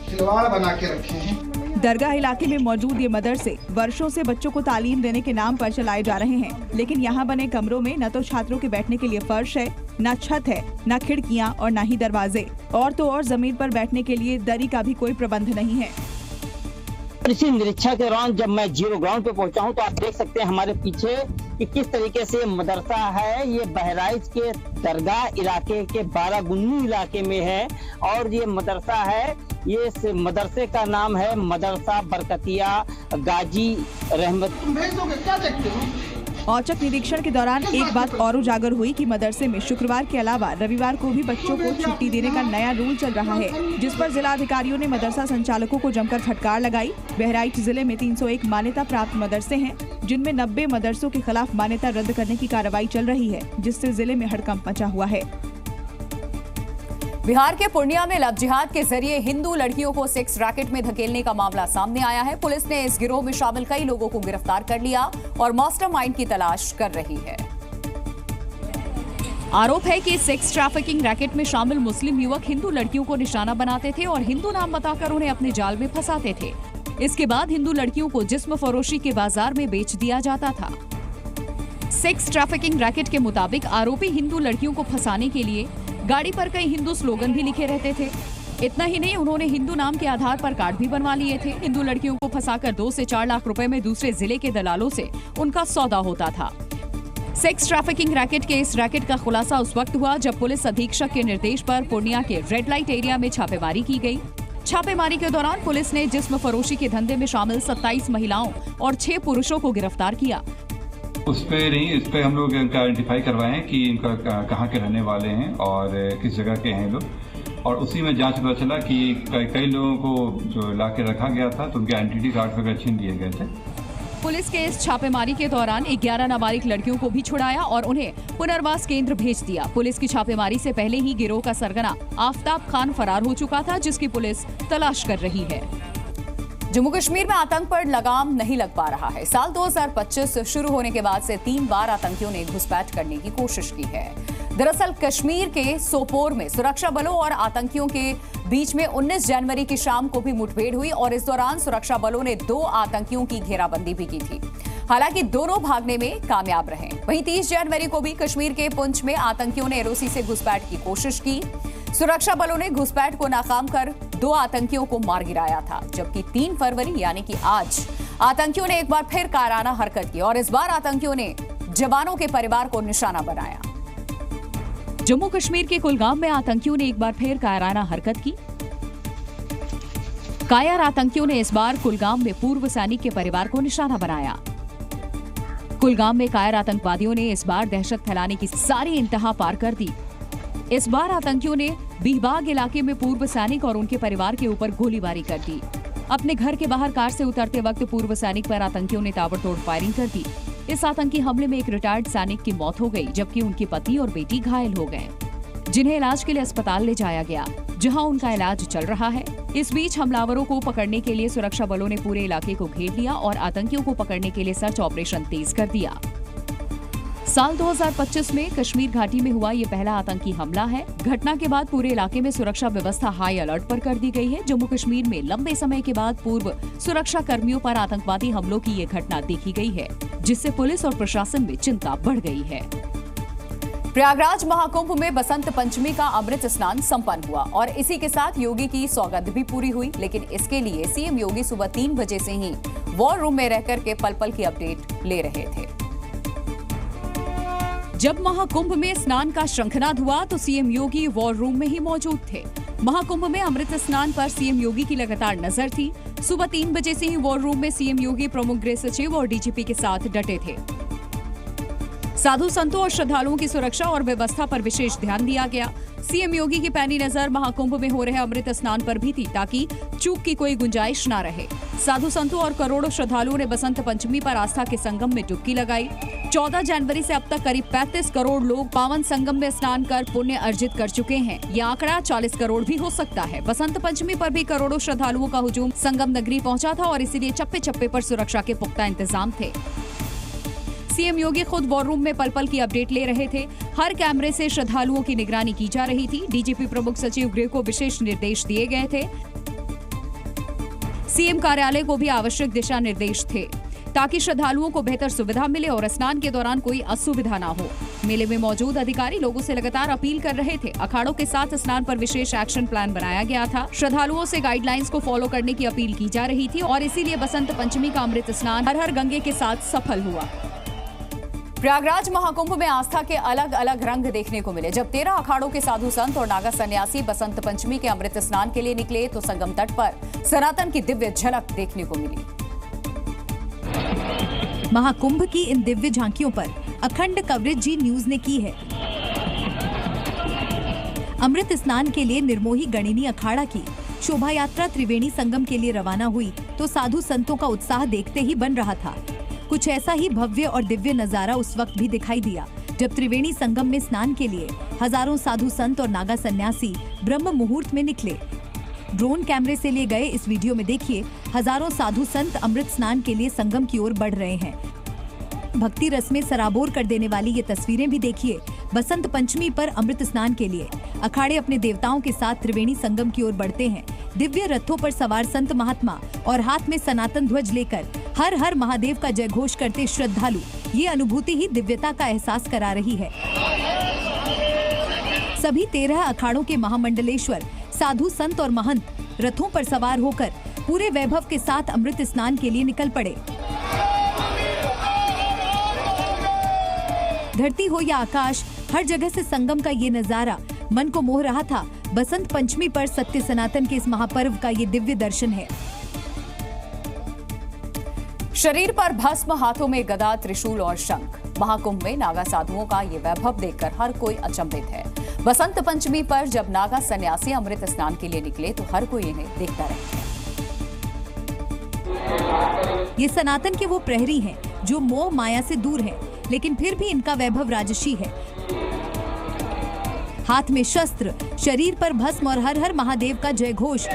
Speaker 20: खिलवाड़ बना के रखे हैं।
Speaker 13: दरगाह इलाके में मौजूद ये मदरसे वर्षों से बच्चों को तालीम देने के नाम पर चलाए जा रहे हैं, लेकिन यहाँ बने कमरों में न तो छात्रों के बैठने के लिए फर्श है, न छत है, न खिड़कियाँ और न ही दरवाजे, और तो और जमीन पर बैठने के लिए दरी का भी कोई प्रबंध नहीं है।
Speaker 21: इसी निरीक्षण के दौरान जब मैं जीरो ग्राउंड पे पहुंचा हूं तो आप देख सकते हैं हमारे पीछे कि किस तरीके से मदरसा है। ये बहराइच के दरगाह इलाके के बारागुन्नी इलाके में है और ये मदरसा है। ये इस मदरसे का नाम है मदरसा बरकतिया गाजी रहमत।
Speaker 20: क्या देखते हो?
Speaker 13: औचक निरीक्षण के दौरान एक बात और उजागर हुई कि मदरसे में शुक्रवार के अलावा रविवार को भी बच्चों को छुट्टी देने का नया रूल चल रहा है, जिस पर जिला अधिकारियों ने मदरसा संचालकों को जमकर फटकार लगाई। बहराइच जिले में 301 मान्यता प्राप्त मदरसे हैं, जिनमें 90 मदरसों के खिलाफ मान्यता रद्द करने की कार्रवाई चल रही है, जिससे जिले में हड़कंप मचा हुआ है।
Speaker 1: बिहार के पूर्णिया में लव जिहाद के जरिए हिंदू लड़कियों को सेक्स रैकेट में धकेलने का मामला सामने आया है। पुलिस ने इस गिरोह में शामिल कई लोगों को गिरफ्तार कर लिया और मास्टरमाइंड की तलाश कर रही है। आरोप है कि सेक्स ट्रैफिकिंग रैकेट में शामिल मुस्लिम युवक हिंदू लड़कियों को निशाना बनाते थे और हिंदू नाम बताकर उन्हें अपने जाल में फंसाते थे। इसके बाद हिंदू लड़कियों को जिस्म फरोशी के बाजार में बेच दिया जाता था। सेक्स ट्रैफिकिंग रैकेट के मुताबिक आरोपी हिंदू लड़कियों को फंसाने के लिए गाड़ी पर कई हिंदू स्लोगन भी लिखे रहते थे। इतना ही नहीं, उन्होंने हिंदू नाम के आधार पर कार्ड भी बनवा लिए थे। हिंदू लड़कियों को फंसाकर 2 से 4 लाख रुपए में दूसरे जिले के दलालों से उनका सौदा होता था। सेक्स ट्रैफिकिंग रैकेट के इस रैकेट का खुलासा उस वक्त हुआ जब पुलिस अधीक्षक के निर्देश पर पूर्णिया के रेड लाइट एरिया में छापेमारी की गई। छापेमारी के दौरान पुलिस ने जिस्म फरोशी के धंधे में शामिल 27 महिलाओं और 6 पुरुषों को गिरफ्तार किया।
Speaker 22: उस पे नहीं, इस पे हम लोग इनका आइडेंटिफाई करवाए हैं कि इनका कहाँ के रहने वाले हैं और किस जगह के हैं लोग, और उसी में जांच पता चला कि कई लोगों को जो ला के रखा गया था तो उनके आइडेंटिटी कार्ड वगैरह छीन लिए गए थे।
Speaker 1: पुलिस के इस छापेमारी के दौरान 11 नाबालिग लड़कियों को भी छुड़ाया और उन्हें पुनर्वास केंद्र भेज दिया। पुलिस की छापेमारी से पहले ही गिरोह का सरगना आफताब खान फरार हो चुका था, जिसकी पुलिस तलाश कर रही है। जम्मू कश्मीर में आतंक पर लगाम नहीं लग पा रहा है। साल 2025 शुरू होने के बाद से 3 बार आतंकियों ने घुसपैठ करने की कोशिश की है। दरअसल कश्मीर के सोपोर में सुरक्षा बलों और आतंकियों के बीच में 19 जनवरी की शाम को भी मुठभेड़ हुई और इस दौरान सुरक्षा बलों ने 2 आतंकियों की घेराबंदी भी की थी। हालांकि दोनों भागने में कामयाब रहे। वहीं 30 जनवरी को भी कश्मीर के पुंछ में आतंकियों ने एलओसी से घुसपैठ की कोशिश की। सुरक्षा बलों ने घुसपैठ को नाकाम कर 2 आतंकियों को मार गिराया था, जबकि 3 फरवरी यानी कि आज आतंकियों ने एक बार फिर कायराना हरकत की और इस बार आतंकियों ने जवानों के परिवार को निशाना बनाया। जम्मू कश्मीर के कुलगाम में आतंकियों ने एक बार फिर कायराना हरकत की। कायर आतंकियों ने इस बार कुलगाम में पूर्व सैनिक के परिवार को निशाना बनाया। कुलगाम में कायर आतंकवादियों ने इस बार दहशत फैलाने की सारी इंतहा पार कर दी। इस बार आतंकियों ने बीहबाग इलाके में पूर्व सैनिक और उनके परिवार के ऊपर गोलीबारी कर दी। अपने घर के बाहर कार से उतरते वक्त पूर्व सैनिक पर आतंकियों ने ताबड़तोड़ फायरिंग कर दी। इस आतंकी हमले में एक रिटायर्ड सैनिक की मौत हो गई, जबकि उनकी पति और बेटी घायल हो गए, जिन्हें इलाज के लिए अस्पताल ले जाया गया, जहां उनका इलाज चल रहा है। इस बीच हमलावरों को पकड़ने के लिए सुरक्षा बलों ने पूरे इलाके को घेर लिया और आतंकियों को पकड़ने के लिए सर्च ऑपरेशन तेज कर दिया। साल 2025 में कश्मीर घाटी में हुआ ये पहला आतंकी हमला है। घटना के बाद पूरे इलाके में सुरक्षा व्यवस्था हाई अलर्ट पर कर दी गई है। जम्मू कश्मीर में लंबे समय के बाद पूर्व सुरक्षा कर्मियों पर आतंकवादी हमलों की ये घटना देखी गई है, जिससे पुलिस और प्रशासन में चिंता बढ़ गई है। प्रयागराज महाकुंभ में बसंत पंचमी का अमृत स्नान संपन्न हुआ और इसी के साथ योगी की सौगंध भी पूरी हुई, लेकिन इसके लिए सीएम योगी सुबह 3 बजे से ही वॉर रूम में रहकर के पल पल की अपडेट ले रहे थे। जब महाकुंभ में स्नान का शंखनाद हुआ तो सीएम योगी वॉर रूम में ही मौजूद थे। महाकुंभ में अमृत स्नान पर सीएम योगी की लगातार नजर थी। सुबह 3 बजे से ही वॉर रूम में सीएम योगी प्रमुख गृह सचिव और डीजीपी के साथ डटे थे। साधु संतों और श्रद्धालुओं की सुरक्षा और व्यवस्था पर विशेष ध्यान दिया गया। सीएम योगी की पैनी नजर महाकुंभ में हो रहे अमृत स्नान पर भी थी, ताकि चूक की कोई गुंजाइश न रहे। साधु संतों और करोड़ों श्रद्धालुओं ने बसंत पंचमी पर आस्था के संगम में डुबकी लगाई। 14 जनवरी से अब तक करीब 35 करोड़ लोग पावन संगम में स्नान कर पुण्य अर्जित कर चुके हैं। यह आंकड़ा 40 करोड़ भी हो सकता है। बसंत पंचमी पर भी करोड़ों श्रद्धालुओं का हुजूम संगम नगरी पहुंचा था और इसीलिए चप्पे चप्पे पर सुरक्षा के पुख्ता इंतजाम थे। सीएम योगी खुद वॉर रूम में पल पल की अपडेट ले रहे थे। हर कैमरे से श्रद्धालुओं की निगरानी की जा रही थी। डीजीपी प्रमुख सचिव गृह को विशेष निर्देश दिए गए थे। सीएम कार्यालय को भी आवश्यक दिशा निर्देश थे ताकि श्रद्धालुओं को बेहतर सुविधा मिले और स्नान के दौरान कोई असुविधा न हो। मेले में मौजूद अधिकारी लोगों से लगातार अपील कर रहे थे। अखाड़ों के साथ स्नान पर विशेष एक्शन प्लान बनाया गया था। श्रद्धालुओं से गाइडलाइंस को फॉलो करने की अपील की जा रही थी और इसीलिए बसंत पंचमी का अमृत स्नान हर हर गंगे के साथ सफल हुआ। प्रयागराज महाकुंभ में आस्था के अलग अलग रंग देखने को मिले। जब 13 अखाड़ों के साधु संत और नागा सन्यासी बसंत पंचमी के अमृत स्नान के लिए निकले तो संगम तट पर सनातन की दिव्य झलक देखने को मिली।
Speaker 7: महाकुंभ की इन दिव्य झांकियों पर अखंड कवरेज जी न्यूज ने की है। अमृत स्नान के लिए निर्मोही गणिनी अखाड़ा की शोभा यात्रा त्रिवेणी संगम के लिए रवाना हुई तो साधु संतों का उत्साह देखते ही बन रहा था। कुछ ऐसा ही भव्य और दिव्य नजारा उस वक्त भी दिखाई दिया जब त्रिवेणी संगम में स्नान के लिए हजारों साधु संत और नागा सन्यासी ब्रह्म मुहूर्त में निकले। ड्रोन कैमरे से लिए गए इस वीडियो में देखिए हजारों साधु संत अमृत स्नान के लिए संगम की ओर बढ़ रहे हैं। भक्ति रस में सराबोर कर देने वाली ये तस्वीरें भी देखिए। बसंत पंचमी पर अमृत स्नान के लिए अखाड़े अपने देवताओं के साथ त्रिवेणी संगम की ओर बढ़ते हैं। दिव्य रथों पर सवार संत महात्मा और हाथ में सनातन ध्वज लेकर हर हर महादेव का जयघोष करते श्रद्धालु, ये अनुभूति ही दिव्यता का एहसास करा रही है। सभी 13 अखाड़ों के महामंडलेश्वर साधु संत और महंत रथों पर सवार होकर पूरे वैभव के साथ अमृत स्नान के लिए निकल पड़े। धरती हो या आकाश, हर जगह से संगम का ये नजारा मन को मोह रहा था। बसंत पंचमी पर सत्य सनातन के इस महापर्व का ये दिव्य दर्शन है।
Speaker 1: शरीर पर भस्म, हाथों में गदा, त्रिशूल और शंख। महाकुंभ में नागा साधुओं का ये वैभव देखकर हर कोई अचंभित है। बसंत पंचमी पर जब नागा सन्यासी अमृत स्नान के लिए निकले तो हर कोई इन्हें देखता रह गया।
Speaker 7: ये सनातन के वो प्रहरी हैं जो मोह माया से दूर हैं, लेकिन फिर भी इनका वैभव राजसी है। हाथ में शस्त्र, शरीर पर भस्म और हर हर महादेव का जयघोष।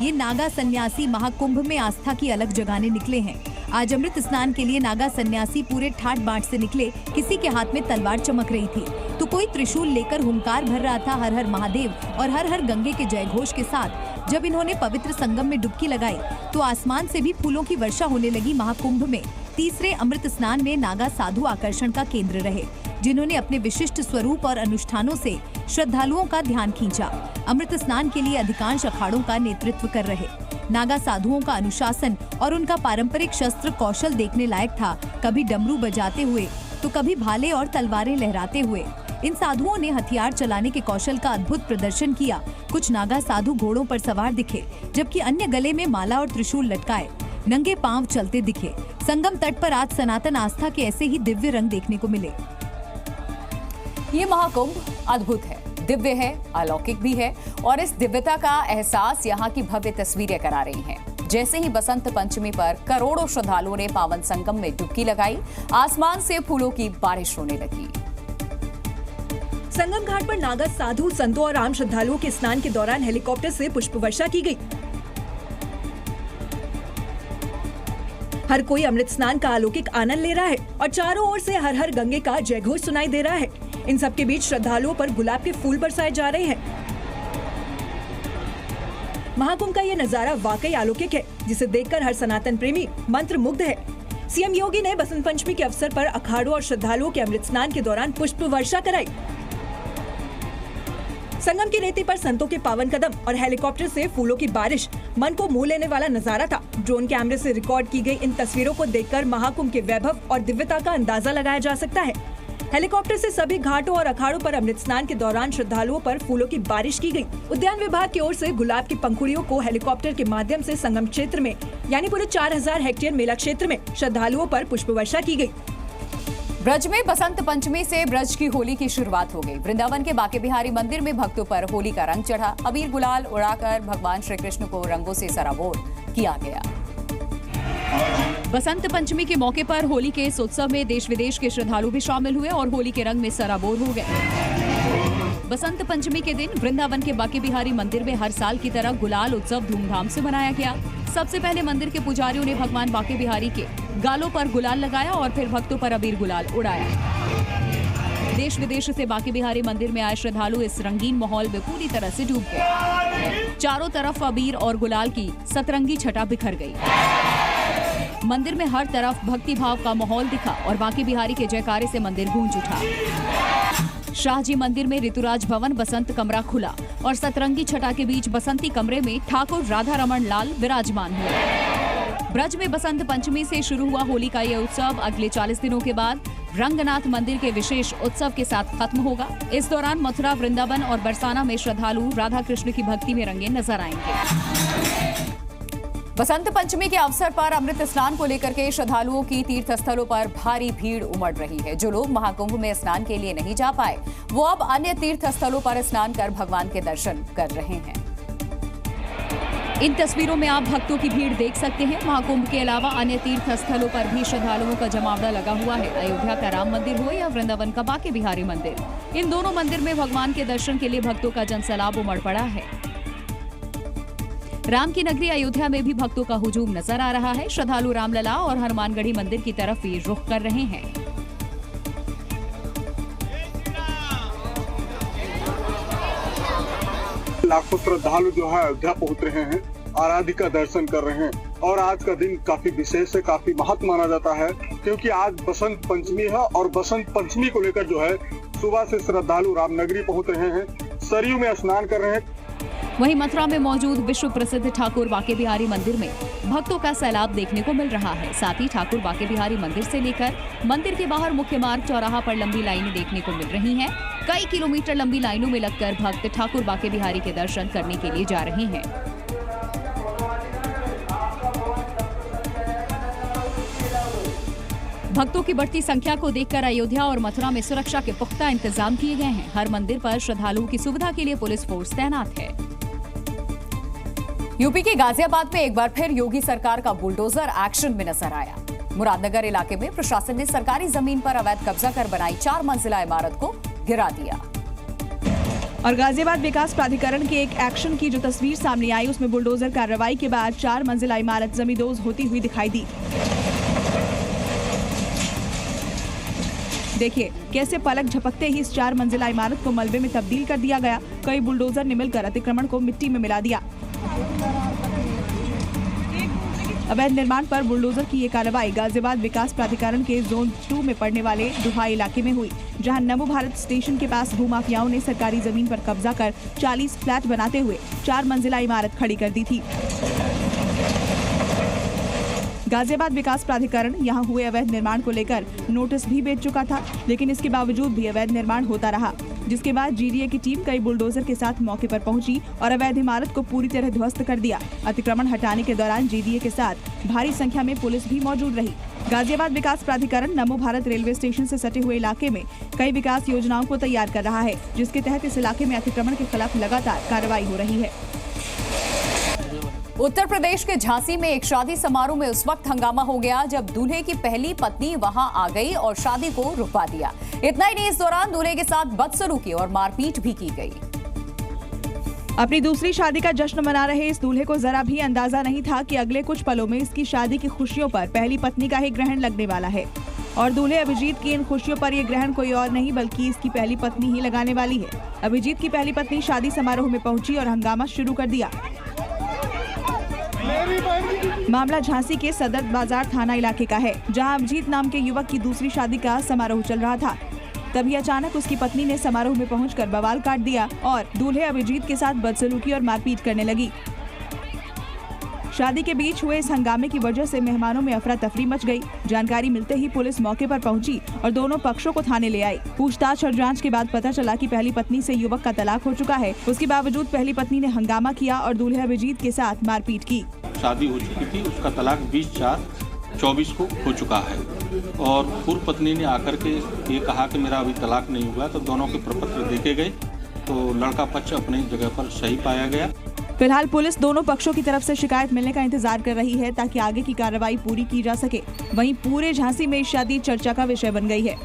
Speaker 7: ये नागा सन्यासी महाकुंभ में आस्था की अलग जगाने निकले हैं। आज अमृत स्नान के लिए नागा सन्यासी पूरे ठाट बाट से निकले। किसी के हाथ में तलवार चमक रही थी तो कोई त्रिशूल लेकर हुंकार भर रहा था हर हर महादेव और हर हर गंगे के जयघोष के साथ। जब इन्होंने पवित्र संगम में डुबकी लगाई तो आसमान से भी फूलों की वर्षा होने लगी। महाकुंभ में तीसरे अमृत स्नान में नागा साधु आकर्षण का केंद्र रहे, जिन्होंने अपने विशिष्ट स्वरूप और अनुष्ठानों से श्रद्धालुओं का ध्यान खींचा। अमृत स्नान के लिए अधिकांश अखाड़ों का नेतृत्व कर रहे नागा साधुओं का अनुशासन और उनका पारंपरिक शस्त्र कौशल देखने लायक था। कभी डमरू बजाते हुए तो कभी भाले और तलवारें लहराते हुए इन साधुओं ने हथियार चलाने के कौशल का अद्भुत प्रदर्शन किया। कुछ नागा साधु घोड़ों पर सवार दिखे, जबकि अन्य गले में माला और त्रिशूल लटकाए नंगे पांव चलते दिखे। संगम तट पर आज सनातन आस्था के ऐसे ही दिव्य रंग देखने को मिले।
Speaker 1: ये महाकुंभ अद्भुत है, दिव्य है, अलौकिक भी है और इस दिव्यता का एहसास यहाँ की भव्य तस्वीरें करा रही हैं। जैसे ही बसंत पंचमी पर करोड़ों श्रद्धालुओं ने पावन संगम में डुबकी लगाई, आसमान से फूलों की बारिश होने लगी।
Speaker 4: संगम घाट पर नागा साधु संतों और आम श्रद्धालुओं के स्नान के दौरान हेलीकॉप्टर से पुष्प वर्षा की गई। हर कोई अमृत स्नान का अलौकिक आनंद ले रहा है और चारों ओर से हर हर गंगे का जयघोष सुनाई दे रहा है। इन सब के बीच श्रद्धालुओं पर गुलाब के फूल बरसाए जा रहे हैं। महाकुंभ का ये नजारा वाकई अलौकिक है, जिसे देखकर हर सनातन प्रेमी मंत्र मुग्ध है। सीएम योगी ने बसंत पंचमी के अवसर पर अखाड़ों और श्रद्धालुओं के अमृत स्नान के दौरान पुष्प वर्षा कराई। संगम की रेती पर संतों के पावन कदम और हेलीकॉप्टर से फूलों की बारिश मन को मोह लेने वाला नजारा था। ड्रोन कैमरे से रिकॉर्ड की गई इन तस्वीरों को देखकर महाकुंभ के वैभव और दिव्यता का अंदाजा लगाया जा सकता है। हेलीकॉप्टर से सभी घाटों और अखाड़ों पर अमृत स्नान के दौरान श्रद्धालुओं पर फूलों की बारिश की गई। उद्यान विभाग की ओर से गुलाब की पंखुड़ियों को हेलीकॉप्टर के माध्यम से संगम क्षेत्र में यानी पूरे 4000 हेक्टेयर मेला क्षेत्र में श्रद्धालुओं पर पुष्प वर्षा की गई।
Speaker 1: ब्रज में बसंत पंचमी से ब्रज की होली की शुरुआत हो गई। वृंदावन के बांके बिहारी मंदिर में भक्तों पर होली का रंग चढ़ा। अबीर गुलाल उड़ाकर भगवान श्री कृष्ण को रंगों से सराबोर किया गया। बसंत पंचमी के मौके पर होली के इस उत्सव में देश विदेश के श्रद्धालु भी शामिल हुए और होली के रंग में सराबोर हो गए। बसंत पंचमी के दिन वृंदावन के बांके बिहारी मंदिर में हर साल की तरह गुलाल उत्सव धूमधाम से मनाया गया। सबसे पहले मंदिर के पुजारियों ने भगवान बांके बिहारी के गालों पर गुलाल लगाया और फिर भक्तों पर अबीर गुलाल उड़ाया। देश विदेश से बांके बिहारी मंदिर में आए श्रद्धालु इस रंगीन माहौल में पूरी तरह से डूब गए। चारों तरफ अबीर और गुलाल की सतरंगी छटा बिखर गई। मंदिर में हर तरफ भक्ति भाव का माहौल दिखा और बांके बिहारी के जयकारे से मंदिर गूंज उठा। शाहजी मंदिर में ऋतुराज भवन बसंत कमरा खुला और सतरंगी छटा के बीच बसंती कमरे में ठाकुर राधा रमन लाल विराजमान हुए। ब्रज में बसंत पंचमी से शुरू हुआ होली का ये उत्सव अगले 40 दिनों के बाद रंगनाथ मंदिर के विशेष उत्सव के साथ खत्म होगा। इस दौरान मथुरा, वृंदावन और बरसाना में श्रद्धालु राधा कृष्ण की भक्ति में रंगे नजर आएंगे। बसंत पंचमी के अवसर पर अमृत स्नान को लेकर के श्रद्धालुओं की तीर्थ स्थलों पर भारी भीड़ उमड़ रही है। जो लोग महाकुंभ में स्नान के लिए नहीं जा पाए, वो अब अन्य तीर्थ स्थलों पर स्नान कर भगवान के दर्शन कर रहे हैं। इन तस्वीरों में आप भक्तों की भीड़ देख सकते हैं। महाकुंभ के अलावा अन्य तीर्थ स्थलों पर भी श्रद्धालुओं का जमावड़ा लगा हुआ है। अयोध्या का राम मंदिर हो या वृंदावन का बांके बिहारी मंदिर, इन दोनों मंदिर में भगवान के दर्शन के लिए भक्तों का जनसैलाब उमड़ पड़ा है। राम की नगरी अयोध्या में भी भक्तों का हुजूम नजर आ रहा है। श्रद्धालु रामलला और हनुमानगढ़ी मंदिर की तरफ भी रुख कर रहे हैं।
Speaker 2: लाखों श्रद्धालु जो है अयोध्या पहुंच रहे हैं, आराध्य का दर्शन कर रहे हैं और आज का दिन काफी विशेष है, काफी महत्व माना जाता है क्योंकि आज बसंत पंचमी है और बसंत पंचमी को लेकर जो है सुबह से श्रद्धालु रामनगरी पहुंच रहे हैं, सरयू में स्नान कर रहे हैं।
Speaker 1: वहीं मथुरा में मौजूद विश्व प्रसिद्ध ठाकुर बांके बिहारी मंदिर में भक्तों का सैलाब देखने को मिल रहा है। साथ ही ठाकुर बांके बिहारी मंदिर से लेकर मंदिर के बाहर मुख्य मार्ग चौराहा पर लंबी लाइनें देखने को मिल रही हैं। कई किलोमीटर लंबी लाइनों में लगकर भक्त ठाकुर बांके बिहारी के दर्शन करने के लिए जा रहे हैं। भक्तों की बढ़ती संख्या को देखकर अयोध्या और मथुरा में सुरक्षा के पुख्ता इंतजाम किए गए हैं। हर मंदिर पर श्रद्धालुओं की सुविधा के लिए पुलिस फोर्स तैनात है। यूपी के गाजियाबाद में एक बार फिर योगी सरकार का बुलडोजर एक्शन में नजर आया। मुरादनगर इलाके में प्रशासन ने सरकारी जमीन पर अवैध कब्जा कर बनाई 4 मंजिला इमारत को गिरा दिया।
Speaker 13: और गाजियाबाद विकास प्राधिकरण के एक एक्शन की जो तस्वीर सामने आई, उसमें बुलडोजर कार्रवाई के बाद 4 मंजिला इमारत जमींदोज होती हुई दिखाई दी। देखिए कैसे पलक झपकते ही इस 4 मंजिला इमारत को मलबे में तब्दील कर दिया गया। कई बुलडोजर ने मिलकर अतिक्रमण को मिट्टी में मिला दिया। अवैध निर्माण पर बुलडोजर की ये कार्रवाई गाजियाबाद विकास प्राधिकरण के जोन 2 में पड़ने वाले दुहाई इलाके में हुई, जहां नमो भारत स्टेशन के पास भूमाफियाओं ने सरकारी जमीन पर कब्जा कर 40 फ्लैट बनाते हुए 4 मंजिला इमारत खड़ी कर दी थी। गाजियाबाद विकास प्राधिकरण यहां हुए अवैध निर्माण को लेकर नोटिस भी भेज चुका था, लेकिन इसके बावजूद भी अवैध निर्माण होता रहा, जिसके बाद जीडीए की टीम कई बुलडोजर के साथ मौके पर पहुंची और अवैध इमारत को पूरी तरह ध्वस्त कर दिया। अतिक्रमण हटाने के दौरान जीडीए के साथ भारी संख्या में पुलिस भी मौजूद रही। गाजियाबाद विकास प्राधिकरण नमो भारत रेलवे स्टेशन से सटे हुए इलाके में कई विकास योजनाओं को तैयार कर रहा है, जिसके तहत इस इलाके में अतिक्रमण के खिलाफ लगातार कार्रवाई हो रही है।
Speaker 1: उत्तर प्रदेश के झांसी में एक शादी समारोह में उस वक्त हंगामा हो गया जब दूल्हे की पहली पत्नी वहां आ गई और शादी को रुकवा दिया। इतना ही नहीं, इस दौरान दूल्हे के साथ बदसलूकी और मारपीट भी की गई।
Speaker 13: अपनी दूसरी शादी का जश्न मना रहे इस दूल्हे को जरा भी अंदाजा नहीं था कि अगले कुछ पलों में इसकी शादी की खुशियों पर पहली पत्नी का ही ग्रहण लगने वाला है और दूल्हे अभिजीत की इन खुशियों पर यह ग्रहण कोई और नहीं बल्कि इसकी पहली पत्नी ही लगाने वाली है। अभिजीत की पहली पत्नी शादी समारोह में पहुंची और हंगामा शुरू कर दिया। मामला झांसी के सदर बाजार थाना इलाके का है, जहां अभिजीत नाम के युवक की दूसरी शादी का समारोह चल रहा था। तभी अचानक उसकी पत्नी ने समारोह में पहुंचकर बवाल काट दिया और दूल्हे अभिजीत के साथ बदसलूकी और मारपीट करने लगी। शादी के बीच हुए इस हंगामे की वजह से मेहमानों में अफरा तफरी मच गई। जानकारी मिलते ही पुलिस मौके पर पहुंची और दोनों पक्षों को थाने ले आई। पूछताछ और जांच के बाद पता चला कि पहली पत्नी से युवक का तलाक हो चुका है। उसके बावजूद पहली पत्नी ने हंगामा किया और दूल्हे अभिजीत के साथ मारपीट की।
Speaker 3: शादी हो चुकी थी, उसका तलाक 20/4/24 को हो चुका है और पूर्व पत्नी ने आकर के ये कहा कि मेरा अभी तलाक नहीं हुआ, तो दोनों के प्रपत्र देखे गए तो लड़का पक्ष अपनी जगह पर सही पाया गया।
Speaker 13: फिलहाल पुलिस दोनों पक्षों की तरफ से शिकायत मिलने का इंतजार कर रही है ताकि आगे की कार्रवाई पूरी की जा सके। वहीं पूरे झांसी में शादी चर्चा का विषय बन गई है।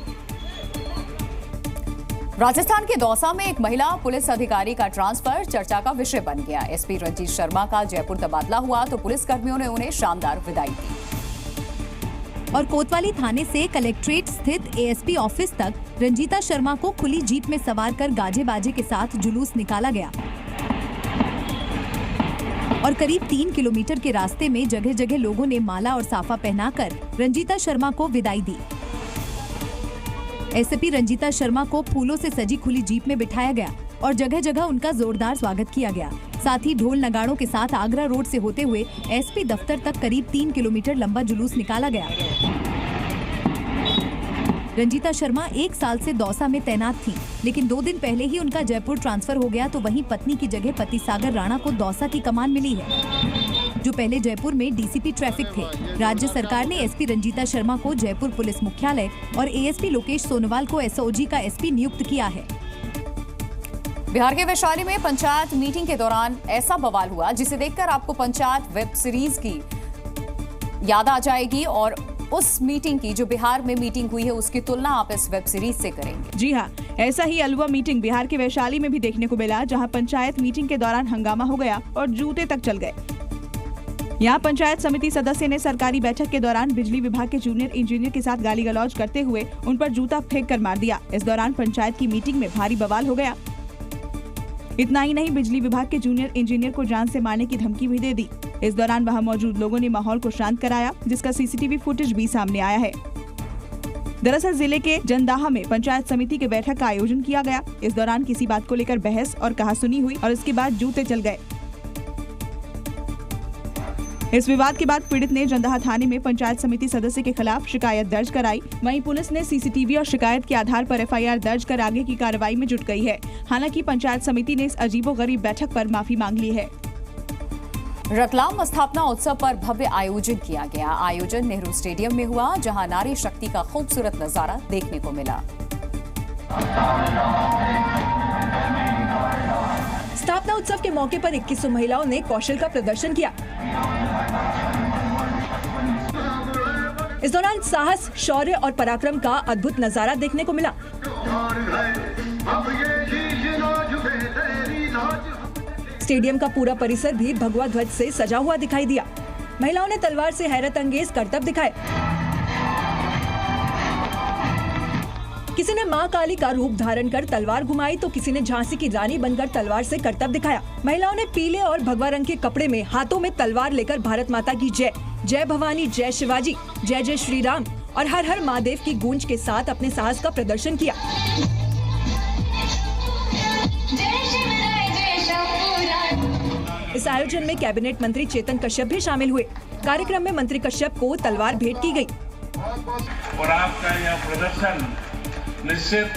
Speaker 1: राजस्थान के दौसा में एक महिला पुलिस अधिकारी का ट्रांसफर चर्चा का विषय बन गया। एसपी रंजीत शर्मा का जयपुर तबादला हुआ तो पुलिस कर्मियों ने उन्हें शानदार विदाई दी।
Speaker 7: और कोतवाली थाने से कलेक्ट्रेट स्थित एएसपी ऑफिस तक रंजीता शर्मा को खुली जीप में सवार कर गाजे बाजे के साथ जुलूस निकाला गया और करीब 3 किलोमीटर के रास्ते में जगह जगह लोगों ने माला और साफा पहनाकर रंजीता शर्मा को विदाई दी। एसपी रंजीता शर्मा को फूलों से सजी खुली जीप में बिठाया गया और जगह जगह उनका जोरदार स्वागत किया गया। साथ ही ढोल नगाड़ों के साथ आगरा रोड से होते हुए एसपी दफ्तर तक करीब 3 किलोमीटर लंबा जुलूस निकाला गया। रंजीता शर्मा 1 साल से दौसा में तैनात थी, लेकिन 2 दिन पहले ही उनका जयपुर ट्रांसफर हो गया तो वहीं पत्नी की जगह पति सागर राणा को दौसा की कमान मिली है, जो पहले जयपुर में डीसीपी ट्रैफिक थे। राज्य सरकार ने एसपी रंजीता शर्मा को जयपुर पुलिस मुख्यालय और एएसपी लोकेश सोनोवाल को एसओजी का एसपी नियुक्त किया है।
Speaker 1: बिहार के वैशाली में पंचायत मीटिंग के दौरान ऐसा बवाल हुआ जिसे देखकर आपको पंचायत वेब सीरीज की याद आ जाएगी और उस मीटिंग की जो बिहार में मीटिंग हुई है उसकी तुलना आप इस वेब सीरीज से करेंगे।
Speaker 13: जी हाँ, ऐसा ही अलवा मीटिंग बिहार के वैशाली में भी देखने को मिला, जहां पंचायत मीटिंग के दौरान हंगामा हो गया और जूते तक चल गए। यहाँ पंचायत समिति सदस्य ने सरकारी बैठक के दौरान बिजली विभाग के जूनियर इंजीनियर के साथ गाली गलौज करते हुए उन पर जूता फेंक कर मार दिया। इस दौरान पंचायत की मीटिंग में भारी बवाल हो गया। इतना ही नहीं, बिजली विभाग के जूनियर इंजीनियर को जान से मारने की धमकी भी दे दी। इस दौरान वहां मौजूद लोगों ने माहौल को शांत कराया, जिसका सीसीटीवी फुटेज भी सामने आया है। दरअसल जिले के जंदाहा में पंचायत समिति के बैठक का आयोजन किया गया। इस दौरान किसी बात को लेकर बहस और कहासुनी हुई और इसके बाद जूते चल गए। इस विवाद के बाद पीड़ित ने जंदाहा थाने में पंचायत समिति सदस्य के खिलाफ शिकायत दर्ज कराई। वहीं पुलिस ने सीसीटीवी और शिकायत के आधार पर एफआईआर दर्ज कर आगे की कार्रवाई में जुट गई है। हालांकि पंचायत समिति ने इस अजीबोगरीब बैठक पर माफी मांग ली है।
Speaker 1: रतलाम स्थापना उत्सव पर भव्य आयोजन किया गया। आयोजन नेहरू स्टेडियम में हुआ, जहां नारी शक्ति का खूबसूरत नजारा देखने को मिला।
Speaker 4: स्थापना उत्सव के मौके पर 2100 महिलाओं ने कौशल का प्रदर्शन किया। इस दौरान साहस, शौर्य और पराक्रम का अद्भुत नजारा देखने को मिला। स्टेडियम का पूरा परिसर भी भगवा ध्वज से सजा हुआ दिखाई दिया। महिलाओं ने तलवार से हैरत अंगेज करतब दिखाए। किसी ने मां काली का रूप धारण कर तलवार घुमाई तो किसी ने झांसी की रानी बनकर तलवार से करतब दिखाया। महिलाओं ने पीले और भगवा रंग के कपड़े में हाथों में तलवार लेकर भारत माता की जय, जय भवानी, जय शिवाजी, जय जय श्री राम और हर हर महादेव की गूंज के साथ अपने साहस का प्रदर्शन किया। इस आयोजन में कैबिनेट मंत्री चेतन कश्यप भी शामिल हुए। कार्यक्रम में मंत्री कश्यप को तलवार भेंट की गई।
Speaker 6: और आपका यह प्रदर्शन निश्चित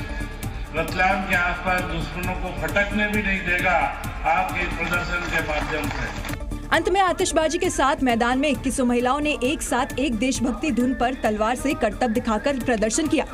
Speaker 6: रतलाम के आसपास दुश्मनों को फटकने भी नहीं देगा आपके प्रदर्शन के माध्यम से।
Speaker 4: अंत में आतिशबाजी के साथ मैदान में 2100 महिलाओं ने एक साथ एक देशभक्ति धुन पर तलवार से करतब दिखाकर प्रदर्शन किया।